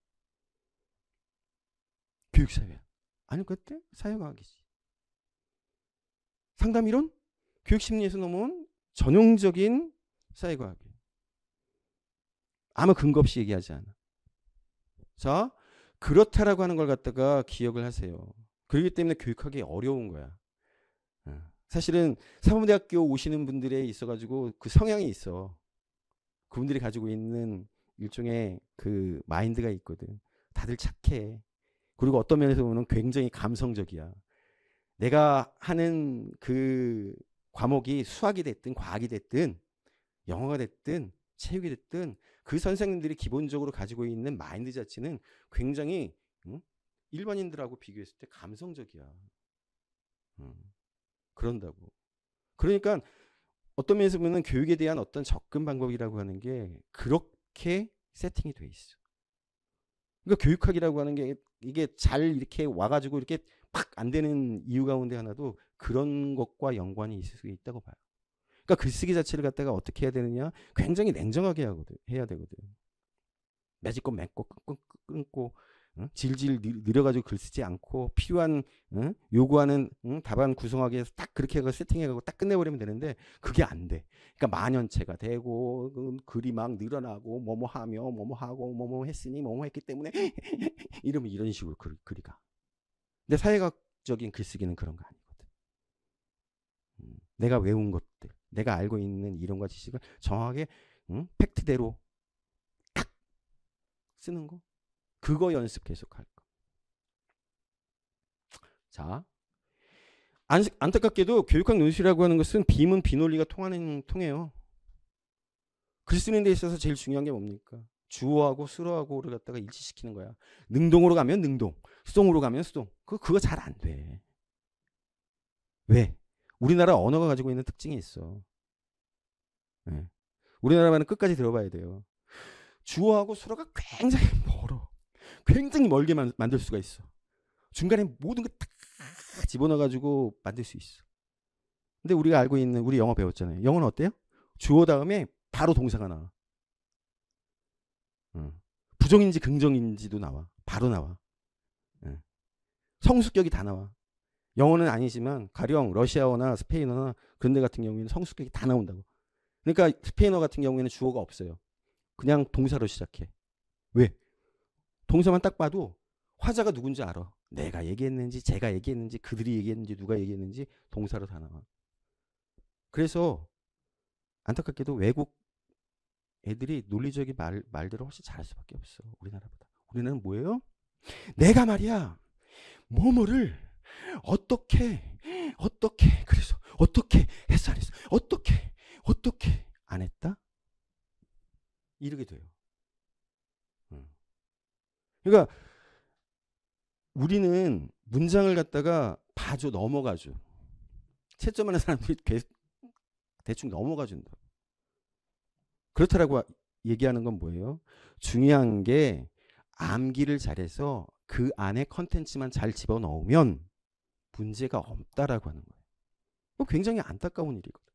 교육사회. 아니 그때 사회과학이지. 상담이론? 교육심리에서 넘어온 전형적인 사회과학이에요. 아무 근거 없이 얘기하지 않아. 자, 그렇다라고 하는 걸 갖다가 기억을 하세요. 그렇기 때문에 교육하기 어려운 거야. 사실은 사범대학교 오시는 분들에 있어가지고 그 성향이 있어. 그분들이 가지고 있는 일종의 그 마인드가 있거든. 다들 착해. 그리고 어떤 면에서 보면 굉장히 감성적이야. 내가 하는 그 과목이 수학이 됐든 과학이 됐든 영어가 됐든 체육이 됐든 그 선생님들이 기본적으로 가지고 있는 마인드 자체는 굉장히 일반인들하고 비교했을 때 감성적이야. 그런다고. 그러니까 어떤 면에서 보면 교육에 대한 어떤 접근 방법이라고 하는 게 그렇게 세팅이 돼 있어. 그러니까 교육학이라고 하는 게 이게 잘 이렇게 와가지고 이렇게 팍 안 되는 이유 가운데 하나도 그런 것과 연관이 있을 수 있다고 봐요. 그러니까 글쓰기 자체를 갖다가 어떻게 해야 되느냐? 굉장히 냉정하게 해야 되거든. 매직고 맺고 끊고 질질 느려가지고 글 쓰지 않고 필요한 요구하는 답안 구성하기 위해서 딱 그렇게 해서 세팅해가지고 딱 끝내버리면 되는데 그게 안 돼. 그러니까 만연체가 되고 글이 막 늘어나고 뭐뭐 하며 뭐뭐 하고 뭐뭐 했으니 뭐뭐 했기 때문에 이러면 이런 식으로 글이 가. 근데 사회학적인 글쓰기는 그런 거 아니거든. 내가 외운 것들, 내가 알고 있는 이론과 지식을 정확하게 팩트대로 딱 쓰는 거. 그거 연습 계속 할 거. 자, 안타깝게도 교육학 논술이라고 하는 것은 비문 비논리가 통해요. 글 쓰는 데 있어서 제일 중요한 게 뭡니까? 주어하고 수어하고를 갖다가 일치시키는 거야. 능동으로 가면 능동, 수동으로 가면 수동. 그거 잘 안 돼. 왜? 우리나라 언어가 가지고 있는 특징이 있어. 네. 우리나라만은 끝까지 들어봐야 돼요. 주어하고 수어가 굉장히 멀어. 굉장히 멀게 만들 수가 있어. 중간에 모든 거 다 집어넣어가지고 만들 수 있어. 근데 우리가 알고 있는 우리 영어 배웠잖아요. 영어는 어때요? 주어 다음에 바로 동사가 나와. 부정인지 긍정인지도 나와. 바로 나와. 성수격이 다 나와. 영어는 아니지만 가령 러시아어나 스페인어나 그런 데 같은 경우에는 성수격이 다 나온다고. 그러니까 스페인어 같은 경우에는 주어가 없어요. 그냥 동사로 시작해. 왜? 동사만 딱 봐도 화자가 누군지 알아. 내가 얘기했는지 제가 얘기했는지 그들이 얘기했는지 누가 얘기했는지 동사로 다 나와. 그래서 안타깝게도 외국 애들이 논리적인 말들을 훨씬 잘할 수밖에 없어. 우리나라보다. 우리나라는 뭐예요? 내가 말이야 뭐뭐를 어떻게 그래서 어떻게 했어 안 했어 어떻게 안 했다? 이렇게 돼요. 그러니까 우리는 문장을 갖다가 봐줘 넘어가죠. 채점하는 사람들이 대충 넘어가 준다. 그렇다라고 얘기하는 건 뭐예요? 중요한 게 암기를 잘해서 그 안에 컨텐츠만 잘 집어넣으면 문제가 없다라고 하는 거예요. 그거 굉장히 안타까운 일이거든.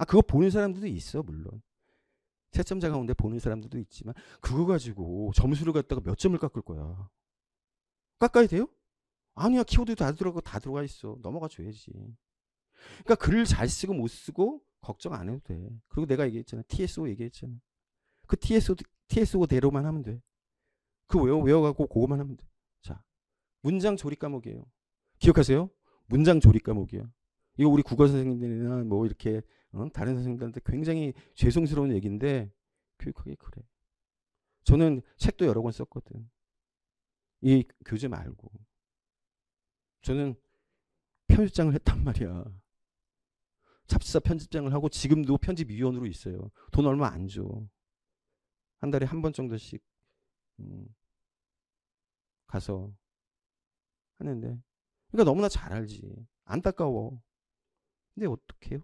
그거 보는 사람들도 있어 물론. 채점자 가운데 보는 사람들도 있지만 그거 가지고 점수를 갖다가 몇 점을 깎을 거야. 깎아야 돼요? 아니야. 키워드 다 들어가 있어. 넘어가 줘야지. 그러니까 글을 잘 쓰고 못 쓰고 걱정 안 해도 돼. 그리고 내가 얘기했잖아. TSO 얘기했잖아. 그 TSO대로만 하면 돼. 그 외워가고 그거만 하면 돼. 자, 문장 조립 과목이에요. 기억하세요? 문장 조립 과목이야. 이거 우리 국어 선생님들이나 뭐 이렇게 다른 선생님들한테 굉장히 죄송스러운 얘기인데 교육학이 그래. 저는 책도 여러 권 썼거든. 이 교재 말고. 저는 편집장을 했단 말이야. 잡지사 편집장을 하고 지금도 편집위원으로 있어요. 돈 얼마 안 줘. 한 달에 한 번 정도씩 가서 하는데. 그러니까 너무나 잘 알지. 안타까워. 근데 어떡해요?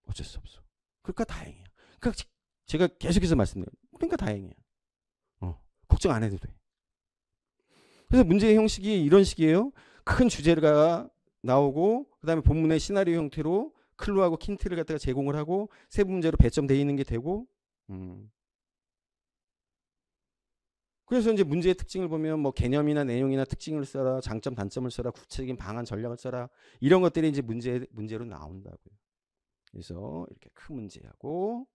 어쩔 수 없어. 그러니까 다행이야. 그러니까 제가 계속해서 말씀드려요. 그러니까 다행이야. 걱정 안 해도 돼. 그래서 문제의 형식이 이런 식이에요. 큰 주제가 나오고 그다음에 본문의 시나리오 형태로 클루하고 힌트를 갖다가 제공을 하고 세부 문제로 배점되어 있는 게 되고 그래서 이제 문제의 특징을 보면 뭐 개념이나 내용이나 특징을 써라, 장점 단점을 써라, 구체적인 방안 전략을 써라 이런 것들이 이제 문제로 나온다고요. 그래서 이렇게 큰 문제하고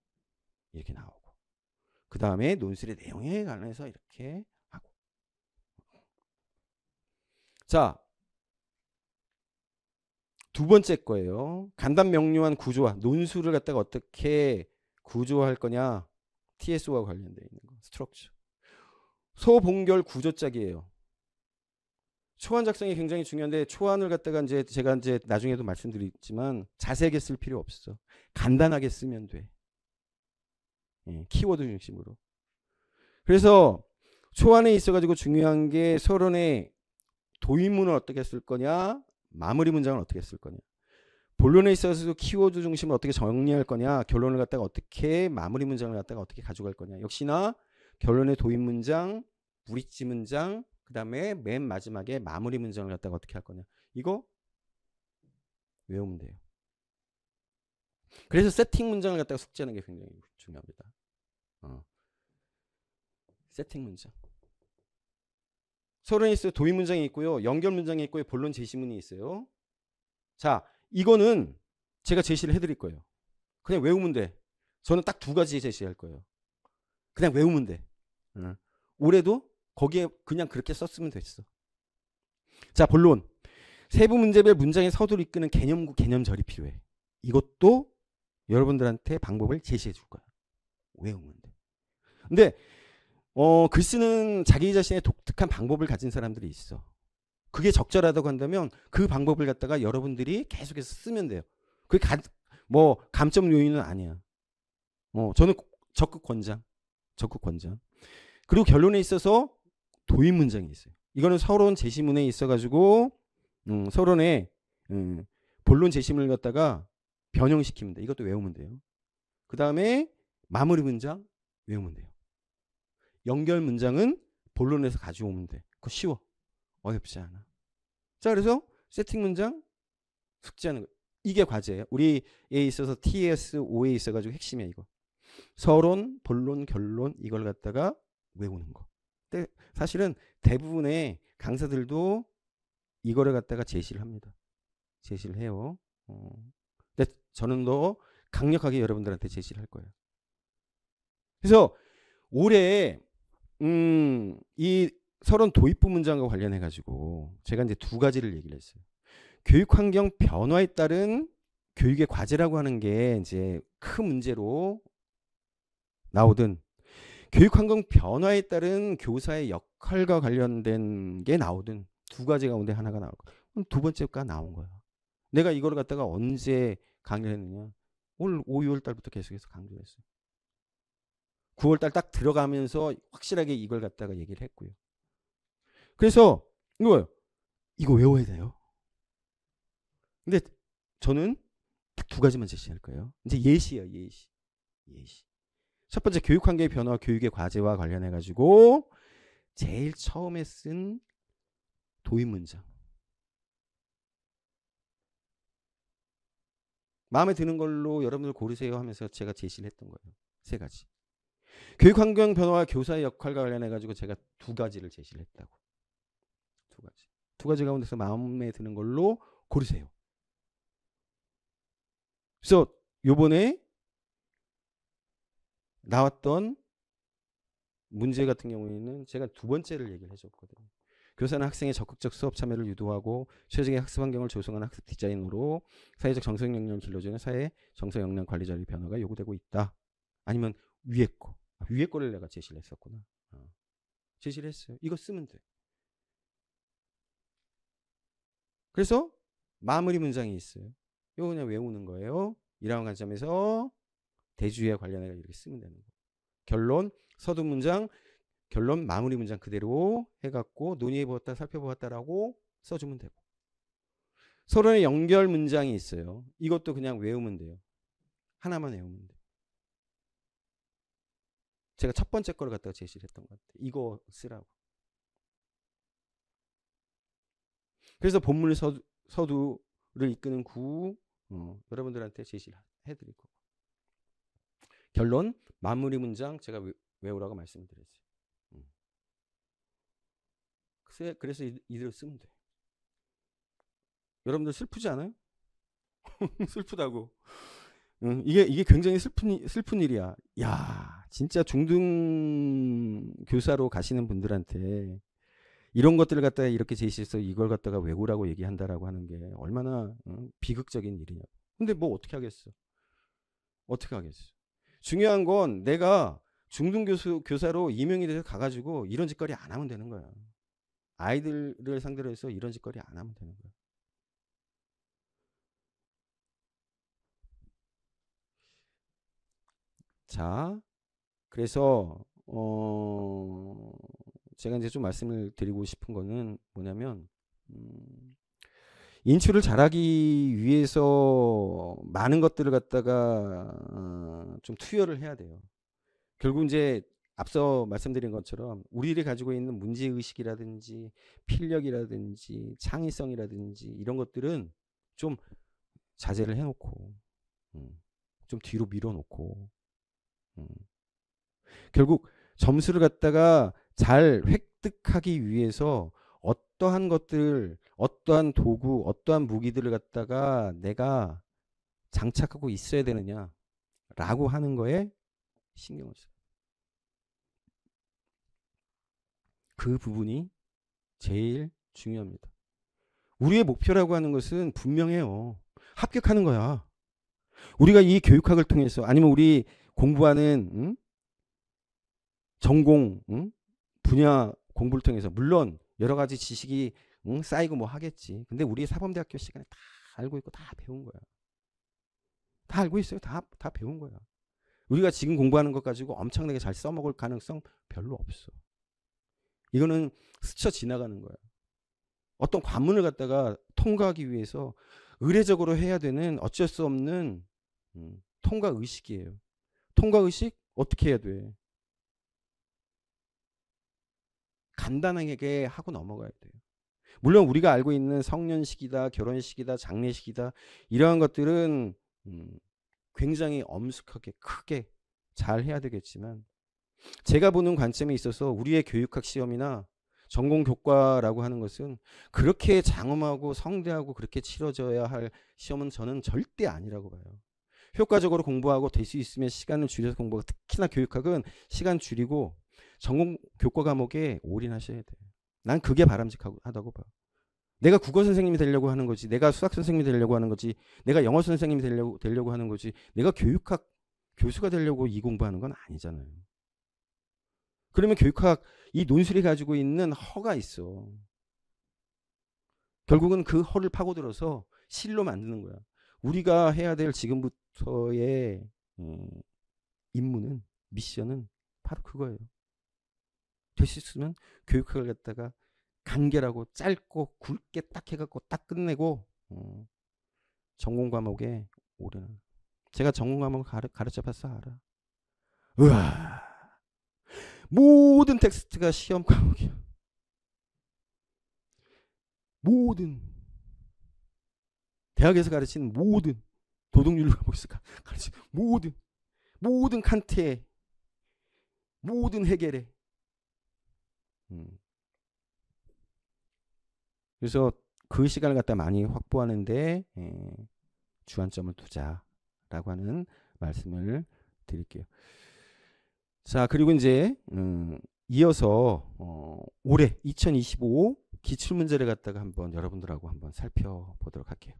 이렇게 나오고 그 다음에 논술의 내용에 관해서 이렇게 하고 자 두 번째 거예요. 간단 명료한 구조화 논술을 갖다가 어떻게 구조화할 거냐 TSO와 관련되어 있는 거 스트럭처 소본결 구조짝이에요. 초안 작성이 굉장히 중요한데 초안을 갖다가 이제 제가 이제 나중에도 말씀드리지만 자세하게 쓸 필요 없어. 간단하게 쓰면 돼. 예, 키워드 중심으로. 그래서 초안에 있어가지고 중요한 게 서론의 도입문을 어떻게 쓸 거냐, 마무리 문장을 어떻게 쓸 거냐. 본론에 있어서 키워드 중심을 어떻게 정리할 거냐, 결론을 갖다가 어떻게 마무리 문장을 갖다가 어떻게 가져갈 거냐. 역시나 결론의 도입 문장, 브릿지 문장, 그 다음에 맨 마지막에 마무리 문장을 갖다가 어떻게 할 거냐. 이거 외우면 돼요. 그래서 세팅 문장을 갖다가 숙지하는 게 굉장히 중요합니다. 세팅 문장. 서론에 있어요. 도입 문장이 있고요. 연결 문장이 있고요. 본론 제시문이 있어요. 자, 이거는 제가 제시를 해드릴 거예요. 그냥 외우면 돼. 저는 딱 두 가지 제시할 거예요. 그냥 외우면 돼. 올해도 거기에 그냥 그렇게 썼으면 됐어. 자, 본론. 세부 문제별 문장의 서두를 이끄는 개념구, 개념절이 필요해. 이것도 여러분들한테 방법을 제시해 줄 거야. 외우면 돼. 근데 글 쓰는 자기 자신의 독특한 방법을 가진 사람들이 있어. 그게 적절하다고 한다면 그 방법을 갖다가 여러분들이 계속해서 쓰면 돼요. 그게 뭐 감점 요인은 아니야. 저는 적극 권장. 그리고 결론에 있어서 도입 문장이 있어요. 이거는 서론 제시문에 있어가지고 서론에 본론 제시문을 갖다가 변형시키면 돼. 이것도 외우면 돼요. 그 다음에 마무리 문장 외우면 돼요. 연결 문장은 본론에서 가져오면 돼. 그거 쉬워. 어렵지 않아. 자, 그래서 세팅 문장 숙지하는 거. 이게 과제예요. 우리에 있어서 TSO에 있어가지고 핵심이야 이거. 서론, 본론, 결론 이걸 갖다가 외우는 거. 근데 사실은 대부분의 강사들도 이거를 갖다가 제시를 합니다. 제시를 해요. 근데 저는 더 강력하게 여러분들한테 제시를 할 거예요. 그래서 올해 이 서론 도입부 문장과 관련해 가지고 제가 이제 두 가지를 얘기를 했어요. 교육 환경 변화에 따른 교육의 과제라고 하는 게 이제 큰 문제로 나오든 교육 환경 변화에 따른 교사의 역할과 관련된 게 나오든 두 가지 가운데 하나가 나올 거야. 그럼 두 번째가 나온 거야. 내가 이걸 갖다가 언제 강의를 했느냐? 올 5, 6월 달부터 계속해서 강의를 했어요. 9월 달 딱 들어가면서 확실하게 이걸 갖다가 얘기를 했고요. 그래서 이거 외워야 돼요. 근데 저는 딱 두 가지만 제시할 거예요. 이제 예시예요. 예시. 첫 번째 교육 환경의 변화, 교육의 과제와 관련해 가지고 제일 처음에 쓴 도입 문장. 마음에 드는 걸로 여러분들 고르세요 하면서 제가 제시를 했던 거예요. 세 가지. 교육 환경 변화와 교사의 역할과 관련해 가지고 제가 두 가지를 제시를 했다고. 두 가지. 두 가지 가운데서 마음에 드는 걸로 고르세요. 그래서 요번에 나왔던 문제 같은 경우에는 제가 두 번째를 얘기를 해줬거든요. 교사는 학생의 적극적 수업 참여를 유도하고 최적의 학습 환경을 조성하는 학습 디자인으로 사회적 정서 역량을 길러주는 사회 정서 역량 관리 자리 변화가 요구되고 있다. 아니면 위에 거를 내가 제시를 했었구나. 제시를 했어요. 이거 쓰면 돼. 그래서 마무리 문장이 있어요. 이거 그냥 외우는 거예요. 이러한 관점에서 대주의와 관련해서 이렇게 쓰면 되는 거예요. 결론, 서두 문장, 결론, 마무리 문장 그대로 해갖고 논의해보았다, 살펴보았다라고 써주면 되고. 서론의 연결 문장이 있어요. 이것도 그냥 외우면 돼요. 하나만 외우면 돼요. 제가 첫 번째 거를 갖다가 제시를 했던 것 같아요. 이거 쓰라고. 그래서 본문 서두를 이끄는 구 여러분들한테 제시를 해드릴 거고. 결론 마무리 문장 제가 외우라고 말씀드렸어요. 그래서 이대로 쓰면 돼. 여러분들 슬프지 않아요? 슬프다고. 이게 굉장히 슬픈 일이야. 야, 진짜 중등 교사로 가시는 분들한테 이런 것들을 갖다가 이렇게 제시해서 이걸 갖다가 외우라고 얘기한다라고 하는 게 얼마나 비극적인 일이냐. 근데 뭐 어떻게 하겠어? 어떻게 하겠어? 중요한 건 내가 중등 교사로 임용이 돼서 가가지고 이런 짓거리 안 하면 되는 거야. 아이들을 상대로 해서 이런 짓거리 안 하면 되는 거야. 자, 그래서 제가 이제 좀 말씀을 드리고 싶은 거는 뭐냐면 인출을 잘하기 위해서 많은 것들을 갖다가 좀 투여를 해야 돼요. 결국 이제 앞서 말씀드린 것처럼 우리들이 가지고 있는 문제의식이라든지 필력이라든지 창의성이라든지 이런 것들은 좀 자제를 해놓고 좀 뒤로 밀어놓고 결국 점수를 갖다가 잘 획득하기 위해서 어떠한 것들, 어떠한 도구, 어떠한 무기들을 갖다가 내가 장착하고 있어야 되느냐라고 하는 거에 신경을 써요. 그 부분이 제일 중요합니다. 우리의 목표라고 하는 것은 분명해요. 합격하는 거야. 우리가 이 교육학을 통해서 아니면 우리 공부하는 전공 분야 공부를 통해서 물론 여러 가지 지식이 쌓이고 뭐 하겠지. 근데 우리 사범대학교 시간에 다 알고 있고 다 배운 거야. 다 알고 있어요. 다 배운 거야. 우리가 지금 공부하는 것 가지고 엄청나게 잘 써먹을 가능성 별로 없어. 이거는 스쳐 지나가는 거야. 어떤 관문을 갖다가 통과하기 위해서 의례적으로 해야 되는 어쩔 수 없는 통과 의식이에요. 통과 의식 어떻게 해야 돼? 간단하게 하고 넘어가야 돼요. 물론 우리가 알고 있는 성년식이다, 결혼식이다, 장례식이다 이러한 것들은 굉장히 엄숙하게 크게 잘 해야 되겠지만 제가 보는 관점에 있어서 우리의 교육학 시험이나 전공 교과라고 하는 것은 그렇게 장엄하고 성대하고 그렇게 치러져야 할 시험은 저는 절대 아니라고 봐요. 효과적으로 공부하고 될 수 있으면 시간을 줄여서 공부하고 특히나 교육학은 시간 줄이고 전공 교과 과목에 올인하셔야 돼요. 난 그게 바람직하다고 봐. 내가 국어 선생님이 되려고 하는 거지. 내가 수학 선생님이 되려고 하는 거지. 내가 영어 선생님이 되려고 하는 거지. 내가 교육학 교수가 되려고 이 공부하는 건 아니잖아요. 그러면 교육학 이 논술이 가지고 있는 허가 있어. 결국은 그 허를 파고들어서 실로 만드는 거야. 우리가 해야 될 지금부터의 임무는 미션은 바로 그거예요. 될 수 있으면 교육학을 갖다가 간결하고 짧고 굵게 딱 해갖고 딱 끝내고 전공 과목에 오르는. 제가 전공 과목 가르쳐봐서 알아. 우와. 모든 텍스트가 시험 과목이야. 모든 대학에서 가르치는 모든 도덕윤리 과목에서 가르치는 모든 칸트의 모든 해결에 그래서 그 시간을 갖다 많이 확보하는데 주안점을 두자라고 하는 말씀을 드릴게요. 자, 그리고 이제 이어서 올해 2025 기출문제를 갖다가 한번 여러분들하고 한번 살펴보도록 할게요.